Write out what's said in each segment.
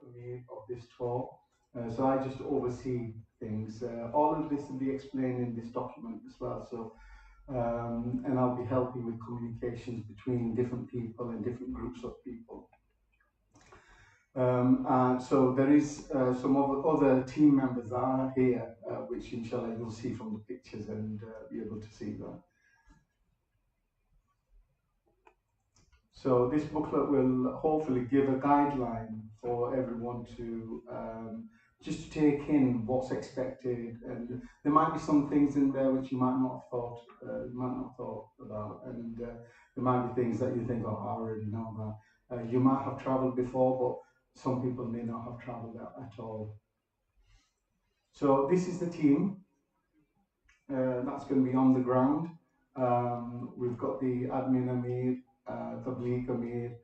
Amir of this tour. So I just oversee things. All of this will be explained in this document as well. So, and I'll be helping with communications between different people and different groups of people. So there is some other team members that are here, which inshallah you'll see from the pictures and be able to see that. So this booklet will hopefully give a guideline for everyone to just to take in what's expected, and there might be some things in there which you might not have thought about, and there might be things that you think, oh, I already know that. You might have travelled before, but some people may not have travelled at all. So this is the team that's going to be on the ground. We've got the admin Amir, the Tabligh Amir.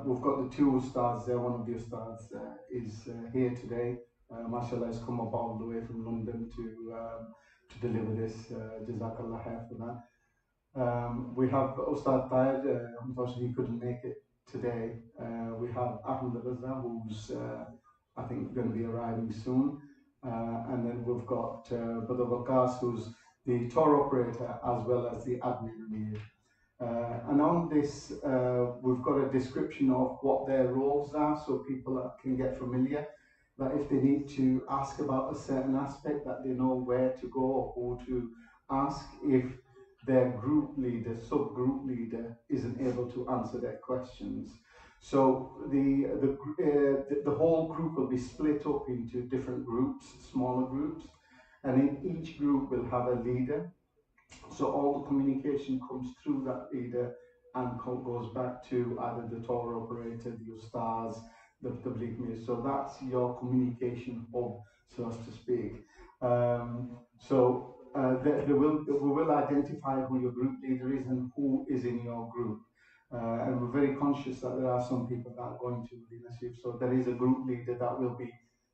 We've got the two ustads there. One of the ustads is here today. Mashallah has come up all the way from London to deliver this. Jazakallah khair for that. We have Ustad Tahir. Unfortunately, he couldn't make it today. We have Ahmed Raza, who's I think going to be arriving soon. And then we've got Brother Waqas, who's the tour operator as well as the admin Amir. And on this, we've got a description of what their roles are so people can get familiar. That if they need to ask about a certain aspect, that they know where to go or who to ask if their group leader, subgroup leader, isn't able to answer their questions. So the whole group will be split up into different groups, smaller groups, and in each group will have a leader. So all the communication comes through that leader and goes back to either the tour operator, the ustaz, the Tabligh Mir. So that's your communication hub, so as to speak. We will identify who your group leader is and who is in your group. And we're very conscious that there are some people that are going to Medina Sharif. So there is a group leader that will be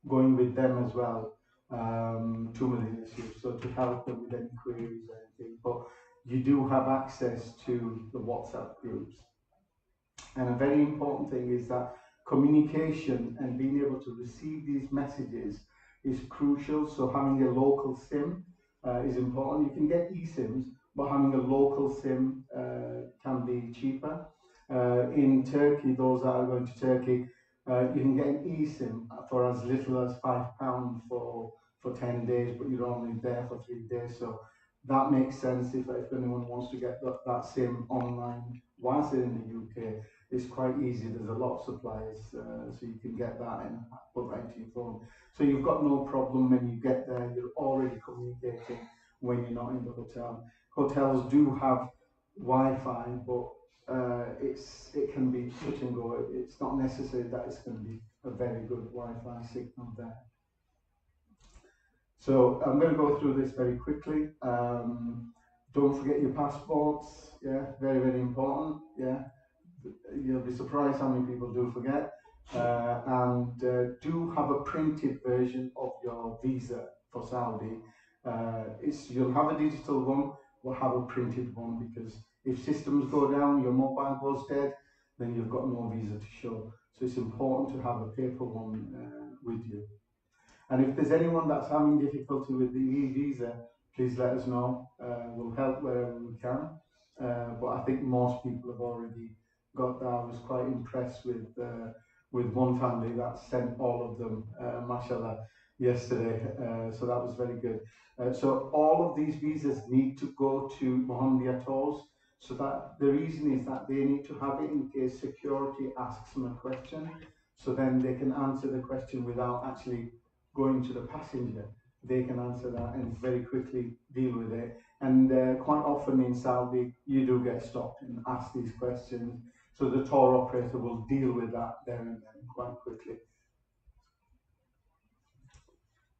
going with them as well to Medina Sharif, so to help them with any queries or anything. But you do have access to the WhatsApp groups. And a very important thing is that communication and being able to receive these messages is crucial. So having a local SIM is important. You can get eSIMs, but having a local SIM can be cheaper. In Turkey, those that are going to Turkey, you can get an eSIM for as little as £5 for 10 days, but you're only there for 3 days. So that makes sense if anyone wants to get that SIM online whilst they're in the UK. It's quite easy. There's a lot of suppliers, so you can get that and put that into your phone. So you've got no problem when you get there. You're already communicating when you're not in the hotel. Hotels do have Wi-Fi, but it can be touch and go. It's not necessary that it's going to be a very good Wi-Fi signal there. So I'm going to go through this very quickly. Don't forget your passports. Yeah, very, very important. Yeah, you'll be surprised how many people do forget. And do have a printed version of your visa for Saudi. You'll have a digital one, or have a printed one, because if systems go down, your mobile goes dead, then you've got no visa to show. So it's important to have a paper one with you. And if there's anyone that's having difficulty with the e-visa, please let us know. We'll help wherever we can. But I think most people have already got that. I was quite impressed with one family that sent all of them, mashallah, yesterday. So that was very good. So all of these visas need to go to Mohammedia tours. So that the reason is that they need to have it in case security asks them a question. So then they can answer the question without actually going to the passenger. They can answer that and very quickly deal with it. And quite often in Saudi, you do get stopped and asked these questions. So the tour operator will deal with that there and then quite quickly.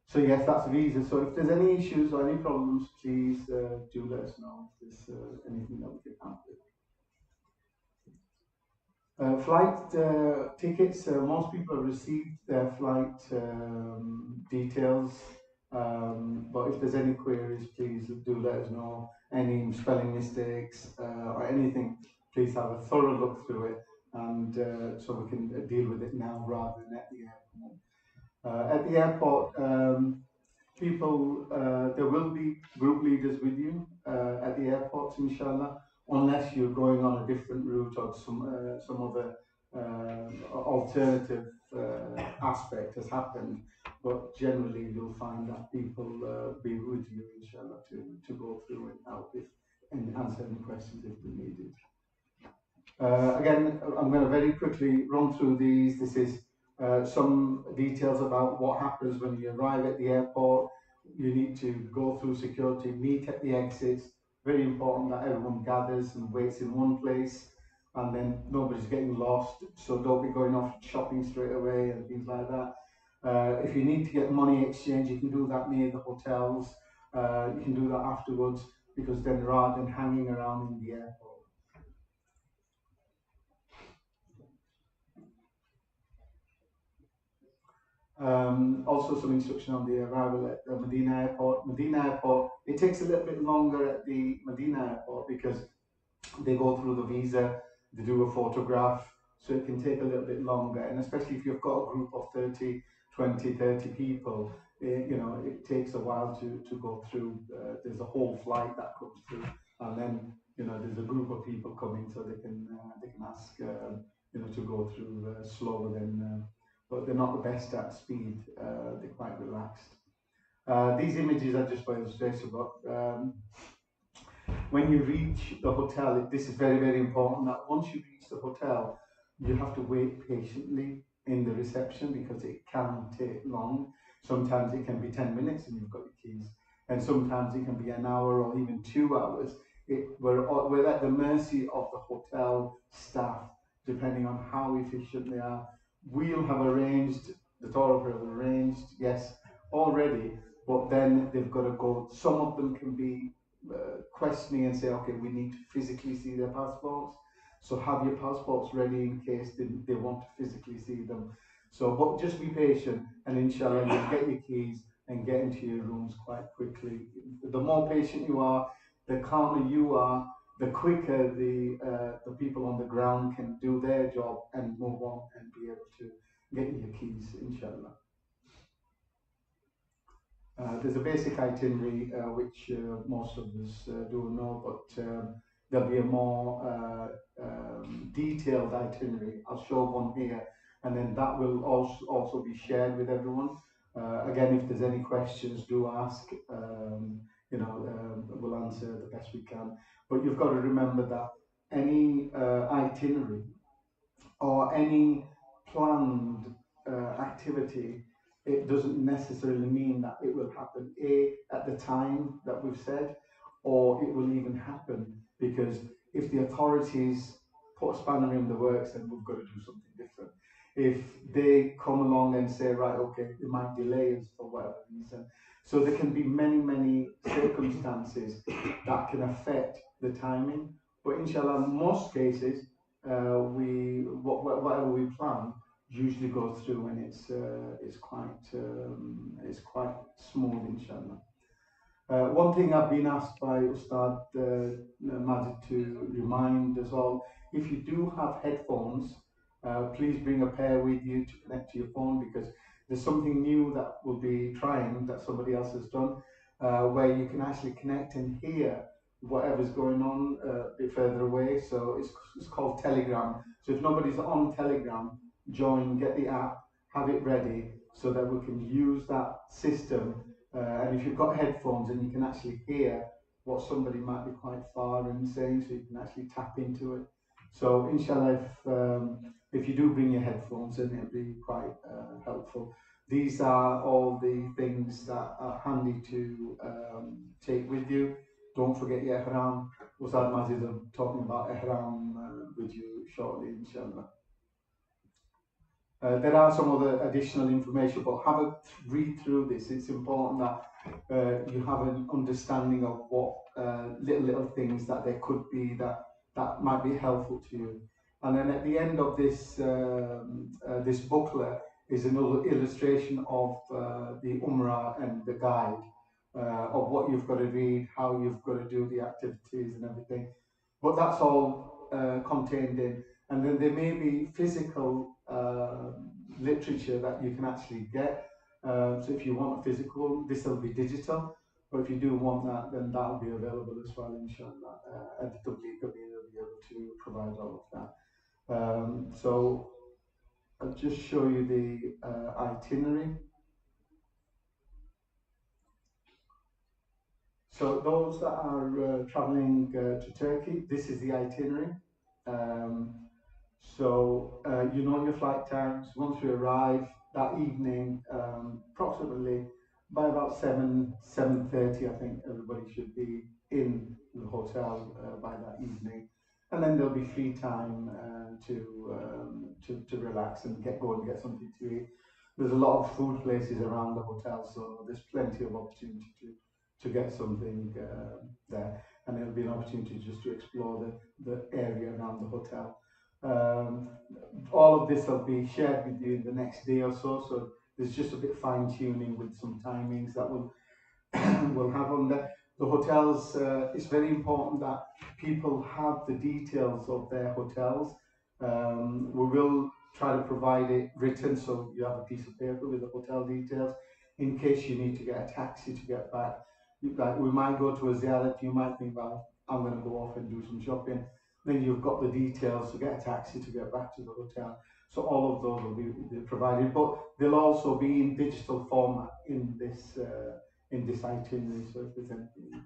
So yes, that's visa. So if there's any issues or any problems, please do let us know if there's anything that we can help with. Flight tickets, most people have received their flight details, but if there's any queries, please do let us know. Any spelling mistakes or anything, please have a thorough look through it. and so we can deal with it now rather than at the airport. At the airport, people, there will be group leaders with you at the airports, inshallah, unless you're going on a different route or some other alternative aspect has happened. But generally, you'll find that people be with you, inshallah, to go through and help if and answer any questions if they needed. Again, I'm going to very quickly run through these. This is some details about what happens when you arrive at the airport. You need to go through security, meet at the exits. Very important that everyone gathers and waits in one place, and then nobody's getting lost. So don't be going off shopping straight away and things like that. If you need to get money exchange, you can do that near the hotels. You can do that afterwards, because then rather than hanging around in the airport. Also, some instruction on the arrival at the Medina airport. Medina airport, it takes a little bit longer at the Medina airport because they go through the visa, they do a photograph, so it can take a little bit longer. And especially if you've got a group of 30, 20, 30 people, it takes a while to go through. There's a whole flight that comes through, and then there's a group of people coming, so they can ask to go through slower than. But they're not the best at speed. They're quite relaxed. These images are just for illustration, but when you reach the hotel, this is very, very important that once you reach the hotel, you have to wait patiently in the reception because it can take long. Sometimes it can be 10 minutes and you've got your keys, and sometimes it can be an hour or even 2 hours. We're at the mercy of the hotel staff, depending on how efficient they are. We'll have arranged, the tour operator will arranged, yes, already, but then they've got to go. Some of them can be questioning and say, okay, we need to physically see their passports. So have your passports ready in case they want to physically see them. So, but just be patient, and inshallah you'll get your keys and get into your rooms quite quickly. The more patient you are, the calmer you are, the quicker the people on the ground can do their job and move on and be able to get your keys, inshallah. There's a basic itinerary which most of us do know, but there'll be a more detailed itinerary. I'll show one here, and then that will also be shared with everyone. Again, if there's any questions, do ask. We'll answer the best we can. But you've got to remember that any itinerary or any planned activity, it doesn't necessarily mean that it will happen at the time that we've said, or it will even happen, because if the authorities put a spanner in the works, then we've got to do something different. If they come along and say, right, okay, they might delay us for whatever reason. So there can be many, many circumstances that can affect the timing. But inshallah, in most cases, whatever we plan usually goes through, and it's quite smooth, inshallah. One thing I've been asked by Ustad Majid to remind us all: if you do have headphones, please bring a pair with you to connect to your phone, because there's something new that we'll be trying that somebody else has done, where you can actually connect and hear whatever's going on a bit further away. So it's called Telegram. So if nobody's on Telegram, join, get the app, have it ready so that we can use that system. And if you've got headphones, and you can actually hear what somebody might be quite far and saying, so you can actually tap into it. So inshallah, if you do bring your headphones, then it'll be quite helpful. These are all the things that are handy to take with you. Don't forget your ihram. Ustad Majid will talking about ihram with you shortly, inshallah. There are some other additional information, but have a read through this. It's important that you have an understanding of what little things that there could be that might be helpful to you. And then at the end of this booklet is another illustration of the Umrah and the guide of what you've got to read, how you've got to do the activities and everything. But that's all contained in. And then there may be physical literature that you can actually get. So if you want a physical, this will be digital. But if you do want that, then that will be available as well, inshallah. At the Tabligh will be able to provide all of that. So I'll just show you the itinerary. So those that are traveling to Turkey, this is the itinerary. Um, you know your flight times. Once we arrive that evening, approximately by about 7:30, I think everybody should be in the hotel by that evening, and then there'll be free time to relax and go and get something to eat. There's a lot of food places around the hotel, so there's plenty of opportunity to get something there, and it'll be an opportunity just to explore the area around the hotel. Um, all of this will be shared with you in the next day or so. So there's just a bit fine tuning with some timings that will have on there. The hotels. It's very important that people have the details of their hotels. We will try to provide it written, so you have a piece of paper with the hotel details in case you need to get a taxi to get back. Like we might go to a ziyarat, you might think, well, I'm going to go off and do some shopping. Then you've got the details to get a taxi to get back to the hotel. So all of those will be provided, but they'll also be in digital format in this itinerary. So if there's anything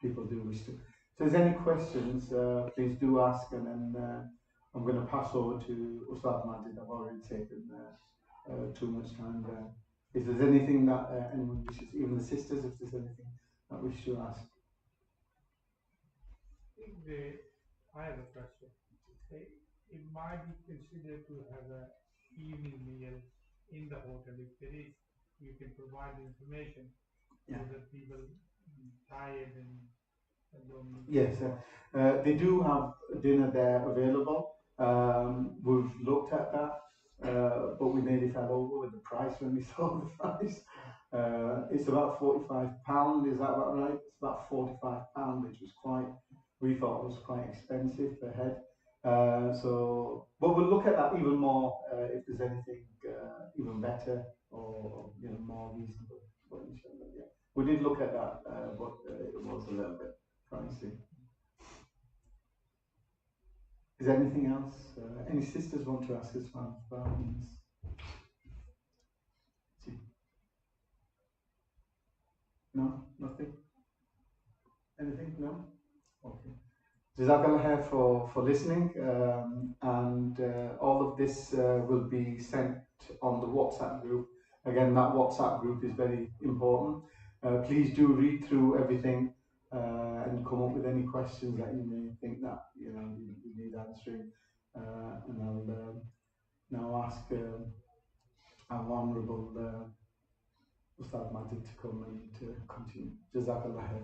people do wish to. So if there's any questions, please do ask, and then I'm going to pass over to Ustad Majid. I've already taken too much time there. If there's anything that anyone wishes, even the sisters, if there's anything that wish to ask. I have a question. It might be considered to have an evening meal in the hotel. If there is, you can provide the information so that people tired and don't. Yes, they do have dinner there available. We've looked at that, but we nearly fell over with the price when we saw the price. It's about £45. Is that about right? It's about £45, which was we thought was quite expensive per head. But we'll look at that even more if there's anything even better or more reasonable. But inshallah, yeah, we did look at that, but it was a little bit pricey. Is there anything else? Any sisters want to ask us about No? Nothing? Anything? No? Okay. Jazakallah khair for listening, and all of this will be sent on the WhatsApp group. Again, that WhatsApp group is very important. Please do read through everything and come up with any questions that you may think that you need answering. And I'll now ask our honourable Ustad Majid to come and to continue. Jazakallah khair.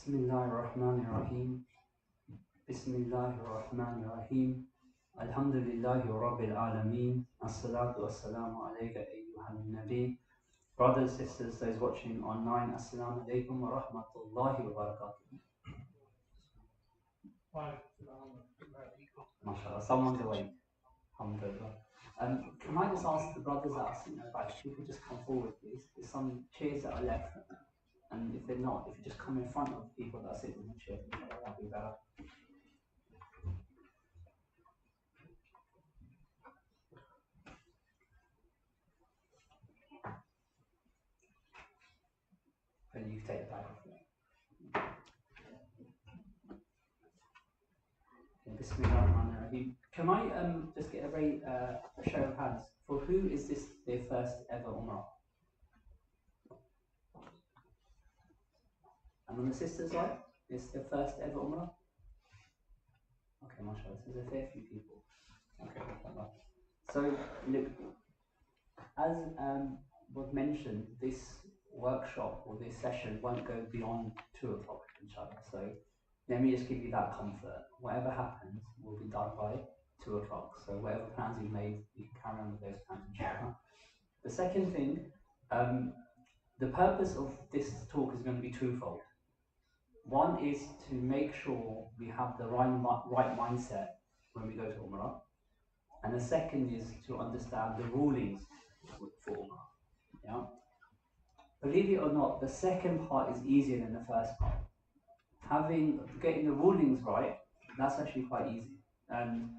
Bismillahirrahmanirrahim. Bismillahirrahmanirrahim. Alhamdulillahi Rabbil Alameen. As-salatu was-salamu alayka ayyuhan nabi. Brothers, sisters, those watching online, Assalamu alaikum wa rahmatullahi wa barakatuh. MashaAllah, someone's awake. Alhamdulillah. Can I just ask the brothers that are sitting at the back, if you could just come forward, please? There's some chairs that are left, and if they're not, if you just come in front of the people that are sitting in the chair, that'd be better. And you take the bag off. Bismillahirrahmanirrahim. Can I just get a very show of hands for who is this their first ever Umrah? And on the sister side, it's their first ever Umrah? Okay, mashallah, so there's a fair few people. Okay, so look, as was mentioned, this workshop or this session won't go beyond 2 o'clock, inshallah. So let me just give you that comfort. Whatever happens will be done by 2 o'clock. So whatever plans you've made, you can carry on with those plans, inshallah. The second thing, the purpose of this talk is going to be twofold. One is to make sure we have the right mindset when we go to Umrah. And the second is to understand the rulings for Umrah. Yeah? Believe it or not, the second part is easier than the first part. Getting the rulings right, that's actually quite easy. And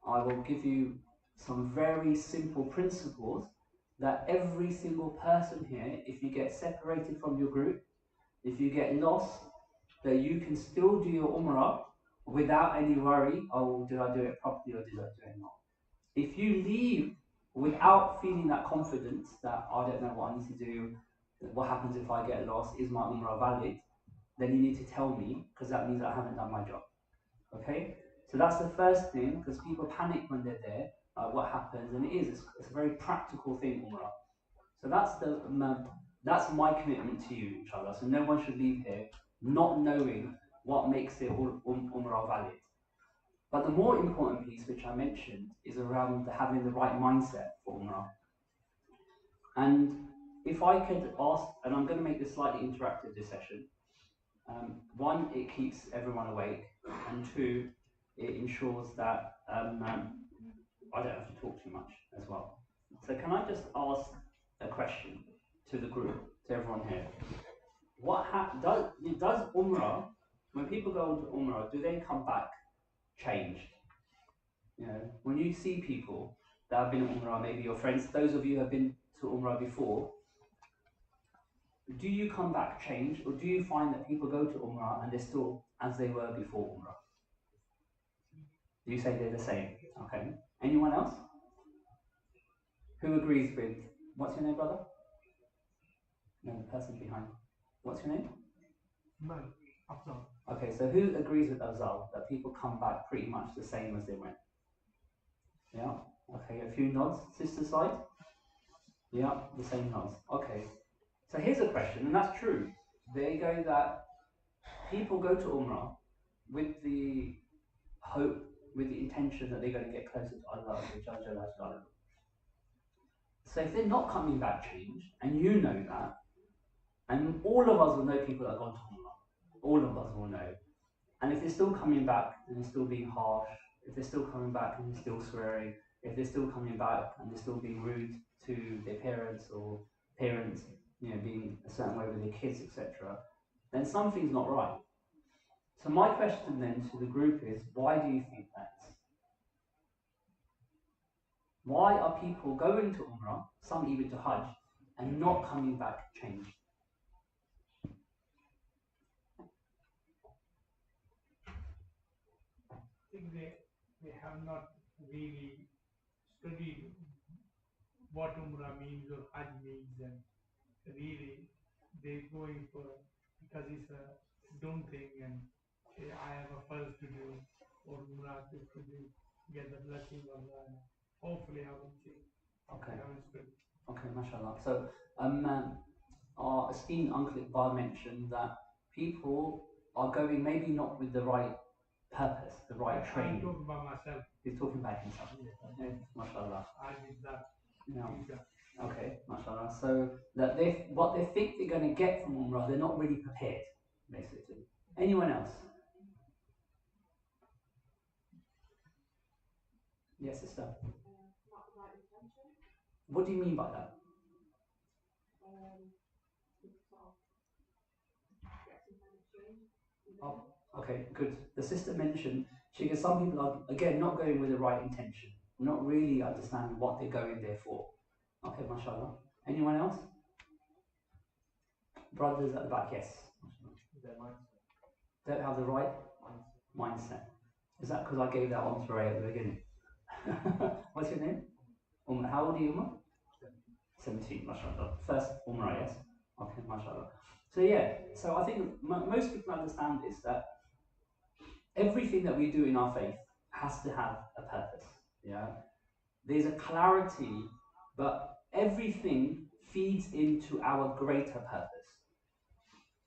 I will give you some very simple principles that every single person here, if you get separated from your group, if you get lost, that you can still do your Umrah without any worry, oh, did I do it properly or did I do it not? If you leave without feeling that confidence that I don't know what I need to do, what happens if I get lost, is my Umrah valid, then you need to tell me, because that means I haven't done my job. Okay? So that's the first thing, because people panic when they're there, what happens, and it's a very practical thing, Umrah. So that's my commitment to you, inshallah. So no one should leave here not knowing what makes the Umrah valid. But the more important piece, which I mentioned, is around having the right mindset for Umrah. And if I could ask, and I'm going to make this slightly interactive, this session. One, it keeps everyone awake, and two, it ensures that I don't have to talk too much as well. So can I just ask a question to the group, to everyone here? Does Umrah, when people go on to Umrah, do they come back changed? You know, when you see people that have been at Umrah, maybe your friends, those of you who have been to Umrah before, do you come back changed, or do you find that people go to Umrah and they're still as they were before Umrah? Do you say they're the same? Okay. Anyone else? Who agrees with, what's your name, brother? No, the person behind. What's your name? No, Afzal. Okay, so who agrees with Afzal that people come back pretty much the same as they went? Yeah? Okay, a few nods. Sister side? Yeah, the same nods. Okay. So here's a question, and that's true. There you go, that people go to Umrah with the hope, with the intention that they're going to get closer to Allah. So if they're not coming back changed, and you know that, and all of us will know people that have gone to Umrah, all of us will know. And if they're still coming back and they're still being harsh, if they're still coming back and they're still swearing, if they're still coming back and they're still being rude to their parents, or parents, you know, being a certain way with their kids, etc., then something's not right. So my question then to the group is, why do you think that is? Why are people going to Umrah, some even to Hajj, and not coming back changed? I think they have not really studied what Umrah means or Hajj means, and really they're going for, because it's a done thing, and I have a first to do, or Umrah to do, get the blessing of Allah. Hopefully I will see. Okay. I will study. Okay, mashallah. So our esteemed Uncle Iqbal mentioned that people are going maybe not with the right purpose, the right I'm training. talking about myself. He's talking about himself. Yeah, mashallah. I did that. No. visa. Okay, mashallah. So that what they think they're going to get from Umrah, they're not really prepared, basically. Anyone else? Yes, sister. Not the right intention. What do you mean by that? Sort of get some kind of change. Oh, okay, good. The sister mentioned, she goes, some people are, again, not going with the right intention, not really understanding what they're going there for. Okay, mashallah. Anyone else? Brothers at the back, yes. Don't have the right mindset. Is that because I gave that entree at the beginning? What's your name? How old are you, Umar? 17, mashallah. First Umrah, yes? Okay, mashallah. So yeah, so I think most people understand this, that everything that we do in our faith has to have a purpose. Yeah, there's a clarity, but everything feeds into our greater purpose.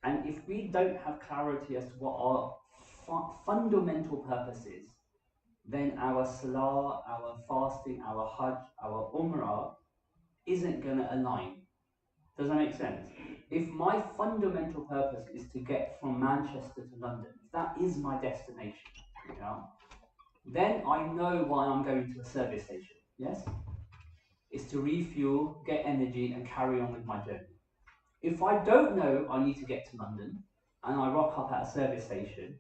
And if we don't have clarity as to what our fundamental purpose is, then our salah, our fasting, our hajj, our umrah isn't going to align. Does that make sense? If my fundamental purpose is to get from Manchester to London, if that is my destination, yeah, then I know why I'm going to a service station. Yes? It's to refuel, get energy, and carry on with my journey. If I don't know I need to get to London, and I rock up at a service station,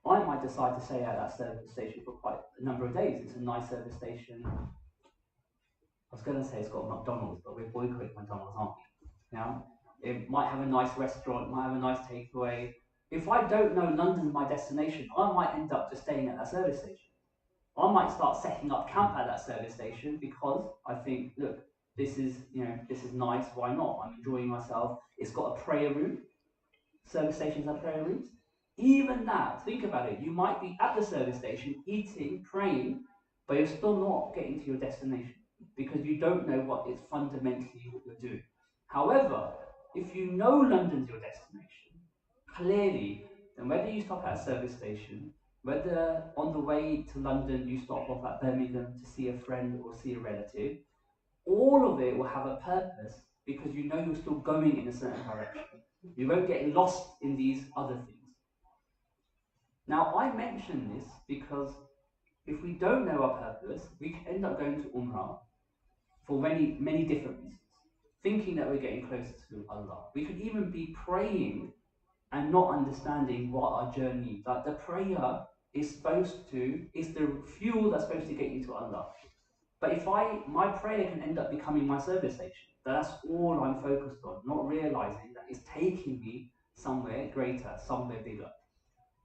I might decide to stay at that service station for quite a number of days. It's a nice service station. I was going to say it's got McDonald's, but we're boycotting McDonald's, aren't we? Yeah? It might have a nice restaurant, might have a nice takeaway. If I don't know London's my destination, I might end up just staying at that service station. I might start setting up camp at that service station because I think, look, this is nice, why not? I'm enjoying myself. It's got a prayer room. Service stations have prayer rooms. Even that, think about it, you might be at the service station, eating, praying, but you're still not getting to your destination because you don't know what is fundamentally what you're doing. However, if you know London's your destination, clearly, then whether you stop at a service station, whether on the way to London you stop off at Birmingham to see a friend or see a relative, all of it will have a purpose because you know you're still going in a certain direction. You won't get lost in these other things. Now, I mention this because if we don't know our purpose, we can end up going to Umrah for many, many different reasons, thinking that we're getting closer to Allah. We could even be praying and not understanding what our journey is. Like the prayer is the fuel that's supposed to get you to Allah. But if my prayer can end up becoming my service station, that's all I'm focused on, not realizing that it's taking me somewhere greater, somewhere bigger.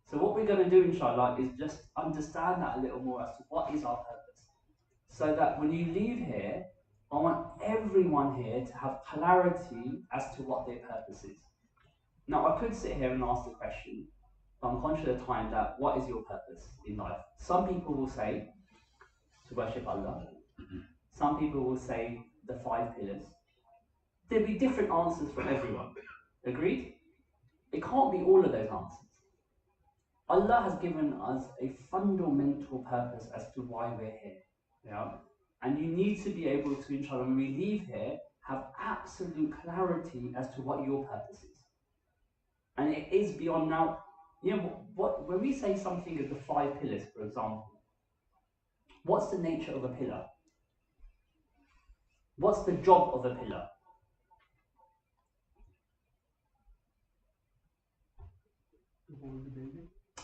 So what we're going to do, inshallah, is just understand that a little more as to what is our purpose. So that when you leave here, I want everyone here to have clarity as to what their purpose is. Now, I could sit here and ask the question, but I'm conscious of time that what is your purpose in life? Some people will say to worship Allah. Some people will say the 5 pillars. There'll be different answers from everyone. Agreed? It can't be all of those answers. Allah has given us a fundamental purpose as to why we're here. Yeah? And you need to be able to, inshallah, when we leave here, have absolute clarity as to what your purpose is. And it is beyond now. You know, when we say something of the 5 pillars, for example, what's the nature of a pillar? What's the job of a pillar?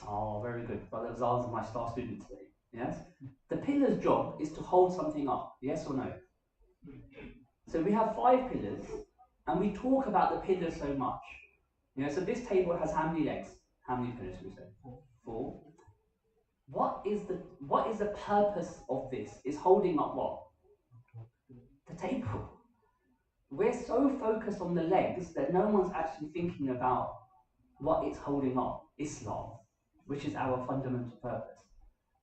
Oh, very good. But that was my star student today. Yes? The pillar's job is to hold something up. Yes or no? So we have 5 pillars, and we talk about the pillars so much. You know, so this table has how many legs? How many pillars do we say? 4. What is the purpose of this? Is holding up what? The table. We're so focused on the legs that no one's actually thinking about what it's holding up. Islam, which is our fundamental purpose.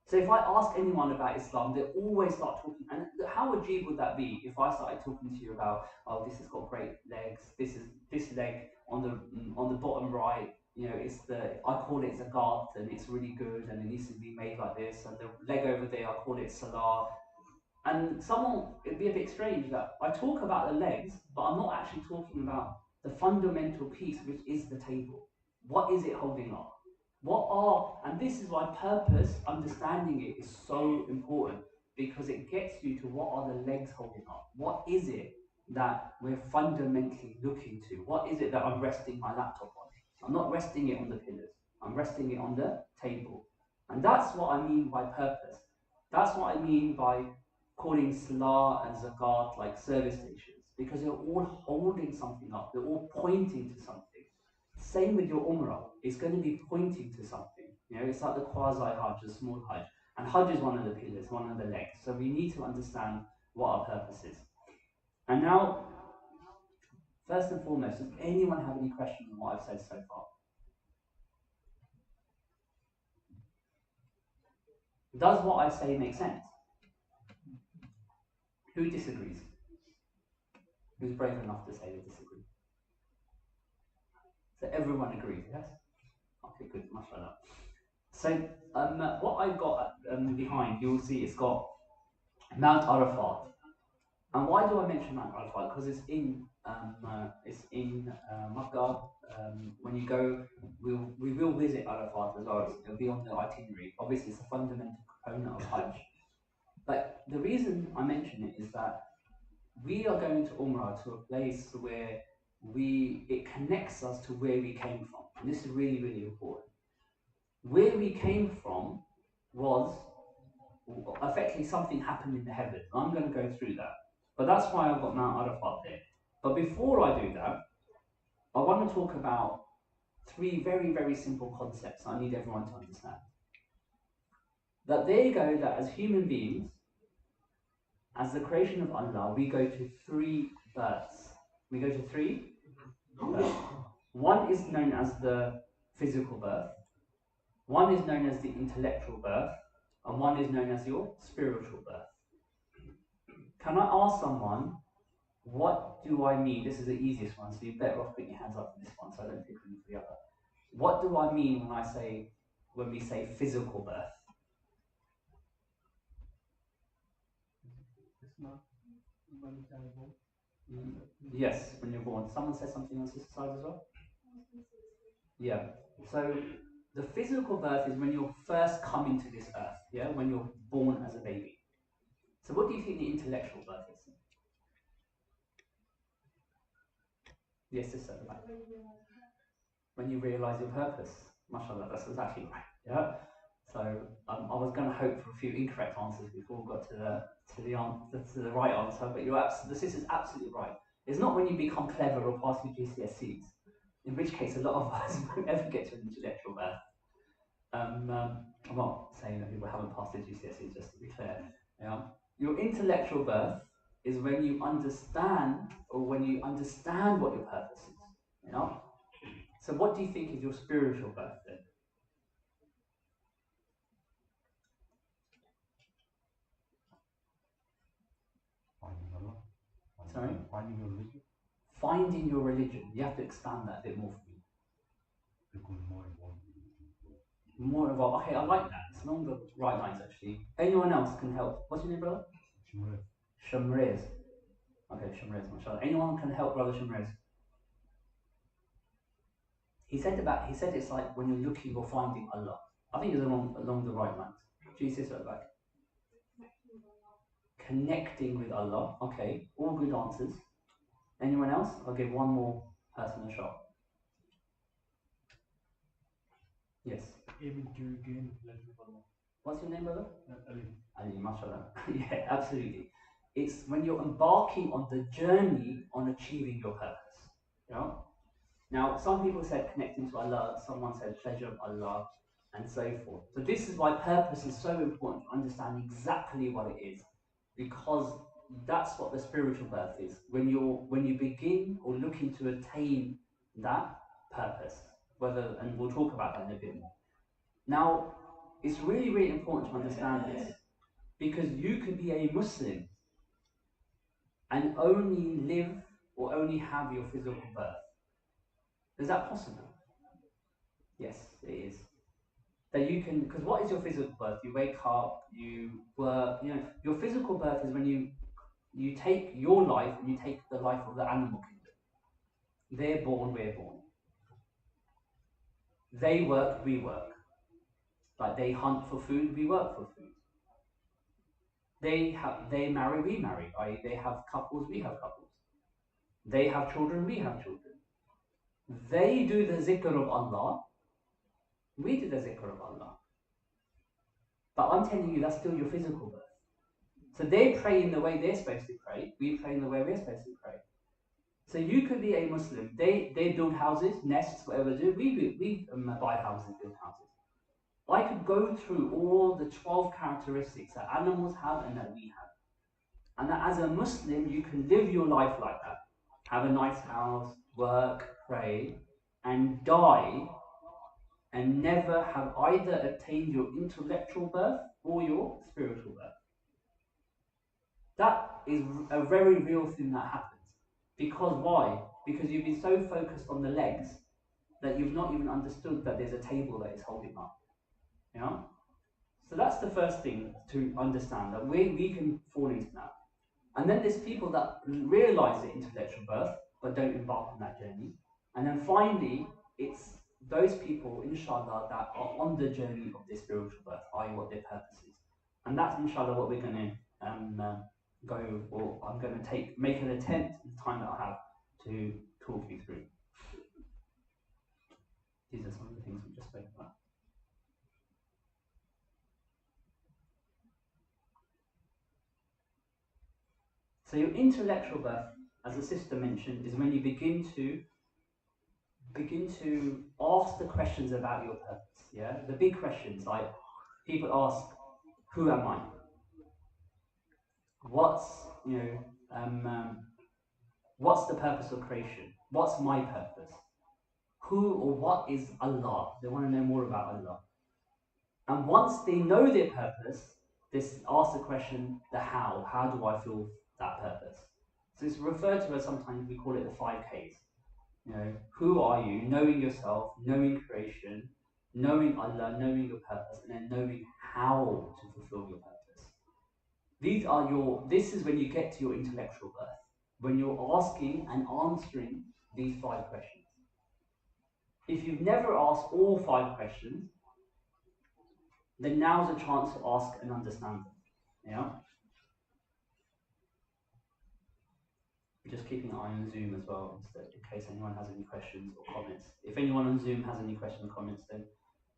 So if I ask anyone about Islam, they always start talking, and how ajib would that be if I started talking to you about, oh, this has got great legs, this leg on the bottom right, it's I call it zakat, and it's really good, and it needs to be made like this, and the leg over there, I call it salah. And it'd be a bit strange that I talk about the legs, but I'm not actually talking about the fundamental piece, which is the table. What is it holding up? And this is why purpose, understanding it is so important, because it gets you to what are the legs holding up? What is it that we're fundamentally looking to? What is it that I'm resting my laptop on? I'm not resting it on the pillars. I'm resting it on the table. And that's what I mean by purpose. That's what I mean by calling salah and zakat like service stations, because they're all holding something up. They're all pointing to something. Same with your umrah. It's going to be pointing to something. It's like the quasi-hajj, the small hajj. And hajj is one of the pillars, one of the legs. So we need to understand what our purpose is. And now, first and foremost, does anyone have any questions on what I've said so far? Does what I say make sense? Who disagrees? Who's brave enough to say they disagree? So everyone agrees, yes? Okay, good, mashallah. So what I've got behind, you'll see it's got Mount Arafat. And why do I mention Mount Arafat? Because it's in Makkah. When you go, we will visit Arafat as well. It'll be on the itinerary. Obviously, it's a fundamental component of Hajj. But the reason I mention it is that we are going to Umrah, to a place where it connects us to where we came from. And this is really, really important. Where we came from was effectively something happened in the heavens. I'm going to go through that. But that's why I've got Mount Arafat there. But before I do that, I want to talk about three very, very simple concepts I need everyone to understand. That there you go, that as human beings, as the creation of Allah, we go to three births. We go to three births. One is known as the physical birth, one is known as the intellectual birth, and one is known as your spiritual birth. Can I ask someone, what do I mean? This is the easiest one, so you're better off putting your hands up for this one, so I don't pick one for the other. What do I mean when we say physical birth? Yes, when you're born. Someone said something on this side as well? Yeah. So the physical birth is when you're first coming to this earth, yeah, when you're born as a baby. So what do you think the intellectual birth is? Yes, sister. When you realise your purpose. Mashallah, that's exactly right. Yeah. So I was going to hope for a few incorrect answers before we got to the right answer, but the sister's absolutely right. It's not when you become clever or pass your GCSEs, in which case a lot of us won't ever get to an intellectual birth. I'm not saying that people haven't passed their GCSEs, just to be clear. Yeah? Your intellectual birth is when you understand what your purpose is. You know? So what do you think is your spiritual birth then? Sorry? Finding your religion. Finding your religion. You have to expand that a bit more for me. Becoming more involved. More involved. Okay, I like that. It's along the right lines actually. Anyone else can help? What's your name, brother? Shamrez. Okay, Shamrez, mashallah. Anyone can help brother Shamrez? He said it's like when you're looking or finding Allah. I think it's along the right lines. Jesus at the back. Connecting with Allah. Okay, all good answers. Anyone else? I'll give one more person a shot. Yes. Aiming to gain pleasure of Allah. What's your name, brother? Ali. Ali, mashallah. Yeah, absolutely. It's when you're embarking on the journey on achieving your purpose. You know? Now, some people said connecting to Allah, someone said pleasure of Allah, and so forth. So this is why purpose is so important to understand exactly what it is, because that's what the spiritual birth is. When you begin or looking to attain that purpose, and we'll talk about that in a bit more. Now, it's really, really important to understand this, because you could be a Muslim and only live or only have your physical birth. Is that possible? Yes, it is. That you can, because what is your physical birth? You wake up, you work. You know, your physical birth is when you take your life and you take the life of the animal kingdom. They're born, we're born. They work, we work. Like they hunt for food, we work for food. They marry, we marry. I.e., they have couples, we have couples. They have children, we have children. They do the zikr of Allah, we do the zikr of Allah. But I'm telling you, that's still your physical birth. So they pray in the way they're supposed to pray, we pray in the way we're supposed to pray. So you could be a Muslim. They build houses, nests, whatever they do. We buy houses, build houses. I could go through all the 12 characteristics that animals have and that we have. And that as a Muslim, you can live your life like that. Have a nice house, work, pray, and die and never have either attained your intellectual birth or your spiritual birth. That is a very real thing that happens. Because why? Because you've been so focused on the legs that you've not even understood that there's a table that is holding up. You know? So that's the first thing to understand, that we can fall into that. And then there's people that realize the intellectual birth but don't embark on that journey. And then finally, it's those people, inshallah, that are on the journey of their spiritual birth, i.e., what their purpose is. And that's inshallah what we're going to go, or I'm going to make an attempt in the time that I have to talk you through. These are some of the things we just spoke about. So your intellectual birth, as the sister mentioned, is when you begin to ask the questions about your purpose. Yeah, the big questions, like people ask, "Who am I? What's what's the purpose of creation? What's my purpose? Who or what is Allah?" They want to know more about Allah. And once they know their purpose, they ask the question, the how. How do I feel that purpose? So it's referred to as, sometimes we call it the 5 Ks. You know, who are you? Knowing yourself, knowing creation, knowing Allah, knowing your purpose, and then knowing how to fulfill your purpose. This is when you get to your intellectual birth, when you're asking and answering these 5 questions. If you've never asked all 5 questions, then now's a chance to ask and understand them. Yeah? Just keeping an eye on Zoom as well, in case anyone has any questions or comments. If anyone on Zoom has any questions or comments, then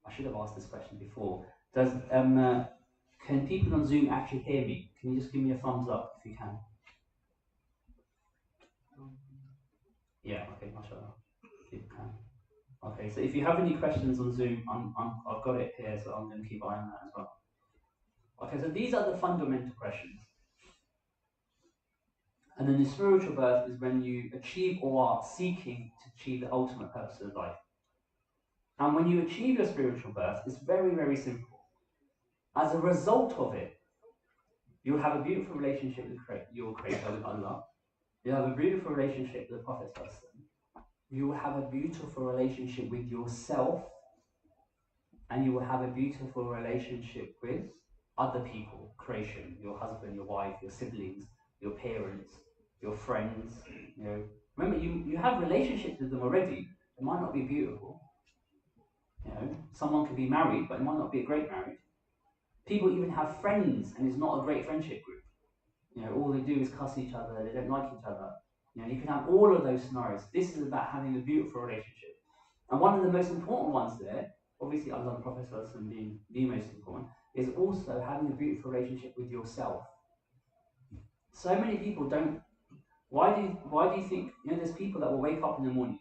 I should have asked this question before. Can people on Zoom actually hear me? Can you just give me a thumbs up if you can? Yeah, okay, mashallah. People can. Okay, so if you have any questions on Zoom, I've got it here, so I'm going to keep an eye on that as well. Okay, so these are the fundamental questions. And then the spiritual birth is when you achieve or are seeking to achieve the ultimate purpose of life. And when you achieve your spiritual birth, it's very, very simple. As a result of it, you'll have a beautiful relationship with your Creator, with Allah. You'll have a beautiful relationship with the Prophet. You will have a beautiful relationship with yourself. And you will have a beautiful relationship with other people, creation, your husband, your wife, your siblings, your parents, your friends. You know, remember, you have relationships with them already. It might not be beautiful. You know, someone could be married, but it might not be a great marriage. People even have friends, and it's not a great friendship group. You know, all they do is cuss each other. They don't like each other. You know, you can have all of those scenarios. This is about having a beautiful relationship, and one of the most important ones there, obviously Allah and Prophet being the most important, is also having a beautiful relationship with yourself. So many people don't. Why do you think, you know, there's people that will wake up in the morning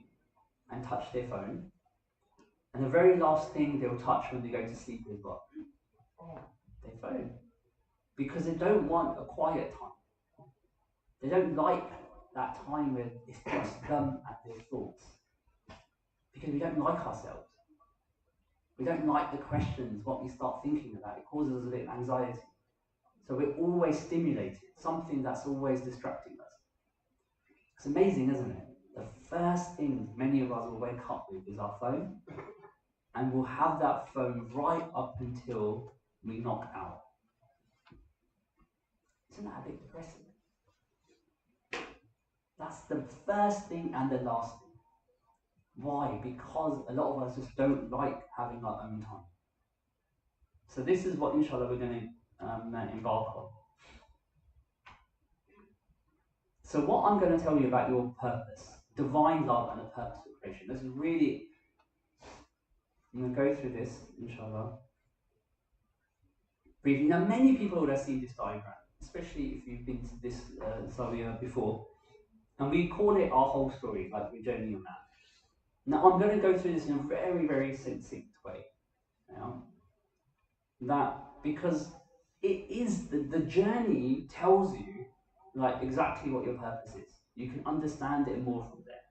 and touch their phone, and the very last thing they'll touch when they go to sleep is what? Their phone. Because they don't want a quiet time. They don't like that time where it's just them and their thoughts. Because we don't like ourselves. We don't like the questions, what we start thinking about. It causes us a bit of anxiety. So we're always stimulated, something that's always distracting us. It's amazing, isn't it? The first thing many of us will wake up with is our phone. and we'll have that phone right up until we knock out. Isn't that a bit depressing? That's the first thing and the last thing. Why? Because a lot of us just don't like having our own time. So this is what, inshallah, we're going to embark on. So what I'm going to tell you about your purpose, divine love and the purpose of creation. This is really, I'm going to go through this, inshallah, briefly. Now, many people would have seen this diagram, especially if you've been to this Zawiyah before. And we call it our whole story, like we're journeying on that. Now, I'm going to go through this in a very, very succinct way. That because it is the journey tells you like exactly what your purpose is. You can understand it more from there.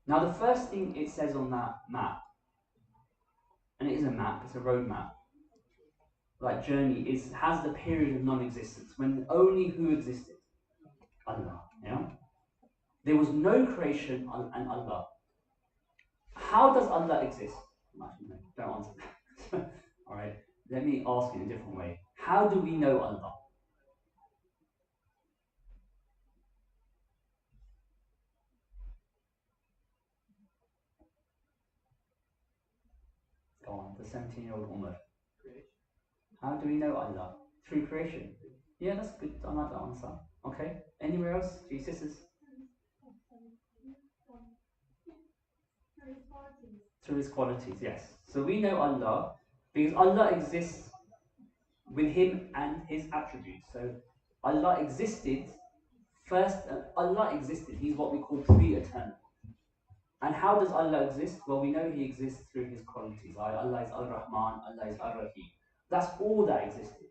Now, the first thing it says on that map, and it is a map, it's a road map, like journey, has the period of non-existence when only who existed? Allah. Yeah. There was no creation and Allah. How does Allah exist? Actually, no, don't answer that. All right. Let me ask in a different way. How do we know Allah? Go on, the 17-year-old Umar. How do we know Allah? Through creation. Yeah, that's good. I like that answer. Okay. Anywhere else? Three sisters? Through His qualities, yes. So we know Allah because Allah exists with Him and His attributes. So Allah existed first. Allah existed. He's what we call pre-eternal. And how does Allah exist? Well, we know He exists through His qualities. Allah is Al-Rahman, Allah is Ar-Rahim. That's all that existed.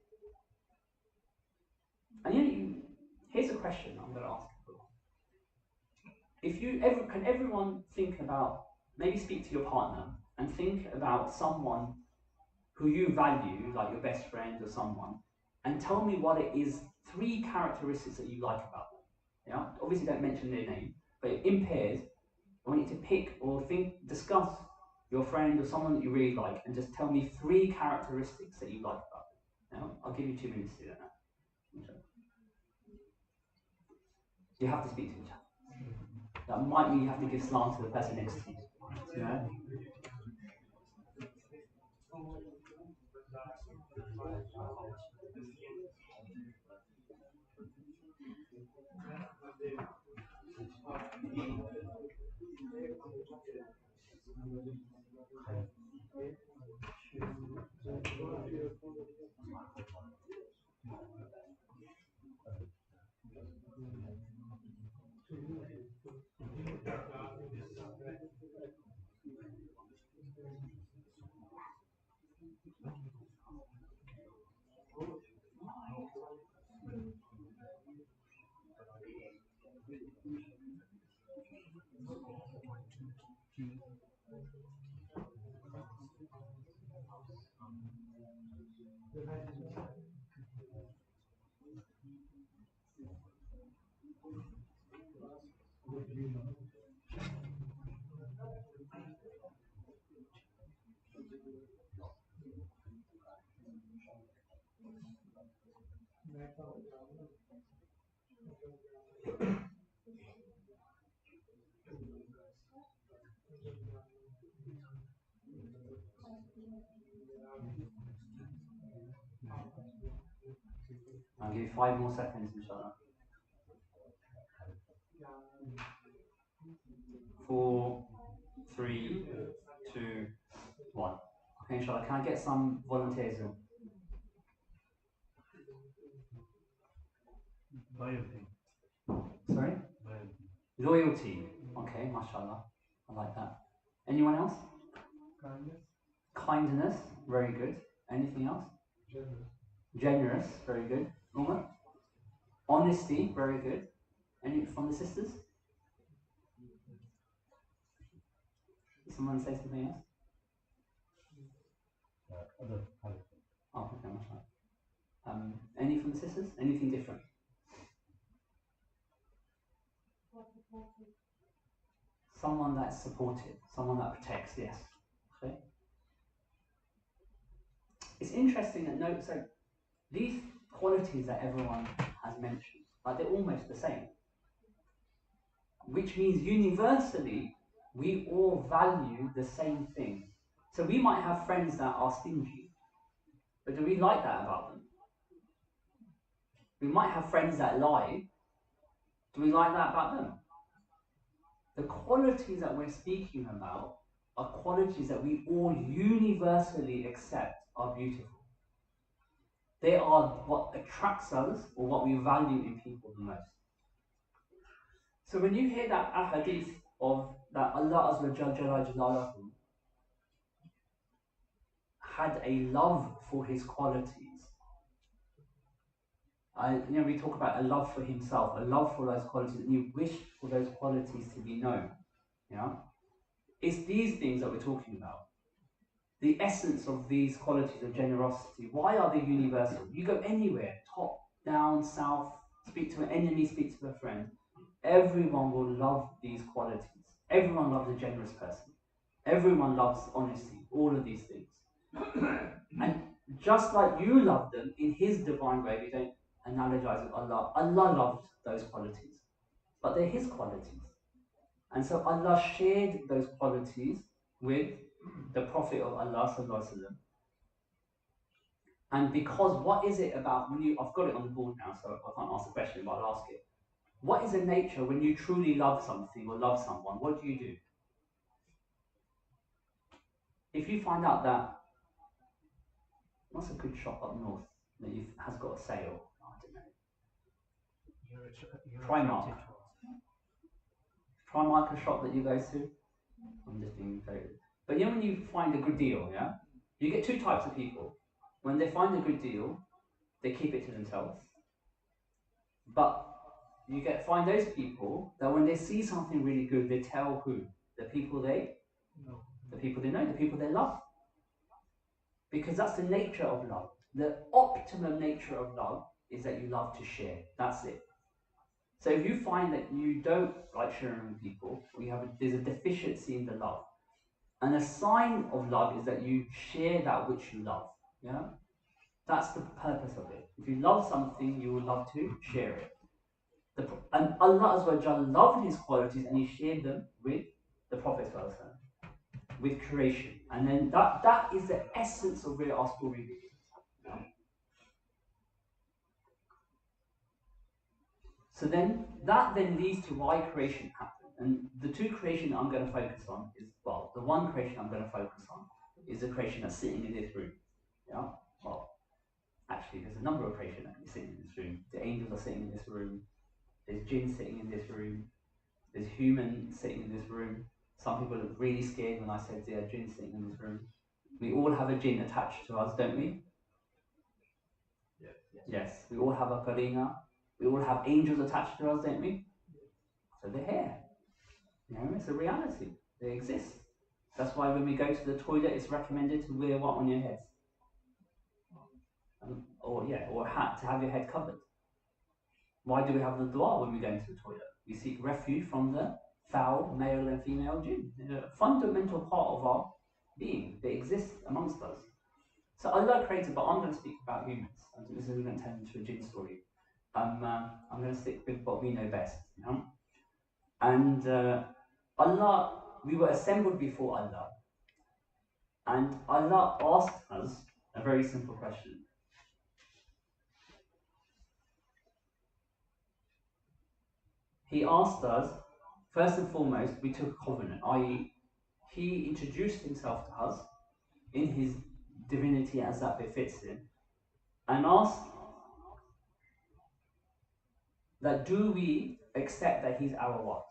And here's a question I'm going to ask you. If you can everyone think about, maybe speak to your partner and think about someone who you value, like your best friend or someone, and tell me what it is, 3 characteristics that you like about them. Yeah? Obviously don't mention their name, but in pairs, I want you to pick or discuss your friend or someone that you really like and just tell me 3 characteristics that you like about them. Yeah? I'll give you 2 minutes to do that now. You have to speak to each other. That might mean you have to give slant to the person next to you. Yeah? I'll give you 5 more seconds, inshallah. 4, 3, 2, 1. Okay, inshallah. Can I get some volunteers in? Loyalty. Sorry? Loyalty. Okay, mashallah. I like that. Anyone else? Kindness. Kindness. Very good. Anything else? Generous. Very good. Umar? Honesty. Very good. Any from the sisters? Someone say something else? Other character. Oh, okay, mashallah. Any from the sisters? Anything different? Someone that's supportive, someone that protects, yes. Okay. it's interesting that note, so these qualities that everyone has mentioned, like they're almost the same. Which means universally, we all value the same thing. So we might have friends that are stingy, but do we like that about them? We might have friends that lie. Do we like that about them? The qualities that we're speaking about are qualities that we all universally accept are beautiful. They are what attracts us or what we value in people the most. So when you hear that ahadith of that Allah Azza wa Jalla had a love for his qualities, we talk about a love for himself, a love for those qualities, and you wish for those qualities to be known. Yeah, it's these things that we're talking about. The essence of these qualities of generosity. Why are they universal? You go anywhere, top, down, south, speak to an enemy, speak to a friend. Everyone will love these qualities. Everyone loves a generous person. Everyone loves honesty. All of these things. And just like you love them in His divine way, we don't analogize with Allah. Allah loved those qualities, but they're His qualities. And so Allah shared those qualities with the Prophet of Allah sallallahu alaihi wasallam. And because what is it about when I've got it on the board now, so I can't ask the question, but I'll ask it. What is the nature when you truly love something or love someone? What do you do? If you find out that, what's a good shop up north that has got a sale? I don't know. Primark. Primark a shop that you go to? I'm just being very. But when you find a good deal, yeah, you get two types of people. When they find a good deal, they keep it to themselves. But you find those people that when they see something really good, they tell who? The people they know, the people they love. Because that's the nature of love. The optimum nature of love is that you love to share. That's it. So if you find that you don't like sharing with people, or there's a deficiency in the love, and a sign of love is that you share that which you love. Yeah, that's the purpose of it. If you love something, you will love to share it. And Allah Azza wa Jalla loved His qualities, and He shared them with the Prophet with creation. And then that is the essence of where our story begins. Yeah? So then that leads to why creation happened. And the two creation I'm going to focus on is, well, the one creation I'm going to focus on is the creation that's sitting in this room. Yeah? Well, actually, there's a number of creation that can be sitting in this room. The angels are sitting in this room. There's jinn sitting in this room. There's humans sitting in this room. Some people are really scared when I said there are jinn sitting in this room. We all have a jinn attached to us, don't we? Yes. We all have a karina. We all have angels attached to us, don't we? So they're here. It's a reality. They exist. That's why when we go to the toilet, it's recommended to wear what on your head? Or a hat to have your head covered. Why do we have the dua when we go into the toilet? We seek refuge from the foul male and female jinn. They're a fundamental part of our being. They exist amongst us. So Allah created, but I'm going to speak about humans. This is going to turn into a jinn story. I'm going to stick with what we know best. And Allah, we were assembled before Allah. And Allah asked us a very simple question. He asked us, first and foremost, we took a covenant, i.e., He introduced Himself to us in His divinity as that befits Him, and asked that do we accept that He's our what?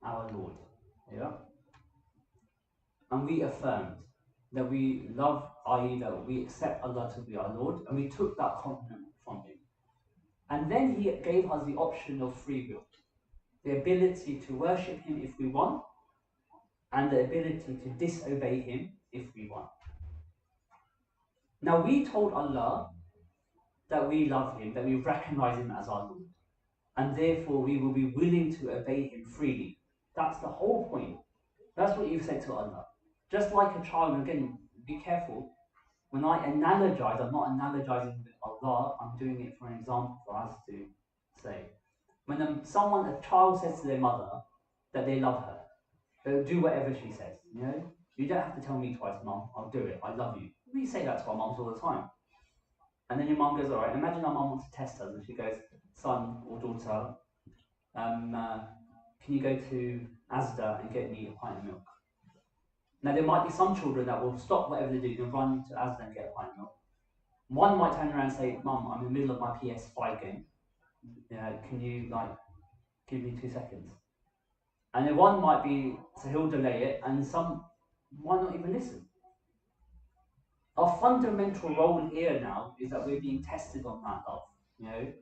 Our Lord. Yeah? And we affirmed that we love, i.e., that we accept Allah to be our Lord, and we took that covenant from Him. And then He gave us the option of free will, the ability to worship Him if we want, and the ability to disobey Him if we want. Now we told Allah that we love Him, that we recognize Him as our Lord, and therefore we will be willing to obey Him freely. That's the whole point. That's what you've said to Allah. Just like a child, again, be careful. when I analogize, I'm not analogizing with Allah, I'm doing it for an example for us to say. When a child says to their mother that they love her, they'll do whatever she says, you know? You don't have to tell me twice, Mum, I'll do it, I love you. We say that to our mums all the time. And then your mum goes, all right, imagine our mum wants to test us, and she goes, son or daughter, can you go to Asda and get me a pint of milk? Now, there might be some children that will stop whatever they're doing and run to Asda and get a pint of milk. One might turn around and say, Mum, I'm in the middle of my PS5 game. Can you, give me 2 seconds? And then one might be, so he'll delay it, and some might not even listen. Our fundamental role here now is that we're being tested on that love, you know?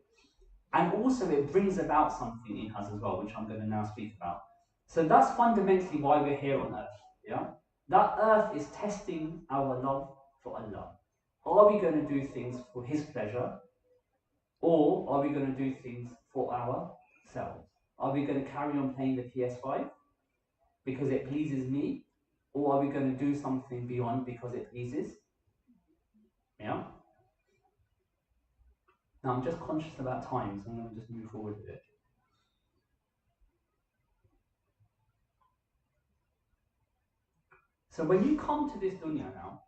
And also it brings about something in us as well, which I'm going to now speak about. So that's fundamentally why we're here on earth, yeah? That earth is testing our love for Allah. Are we going to do things for His pleasure, or are we going to do things for ourselves? Are we going to carry on playing the PS5 because it pleases me, or are we going to do something beyond because it pleases? Yeah? Now I'm just conscious about time, so I'm going to just move forward a bit. So when you come to this dunya now,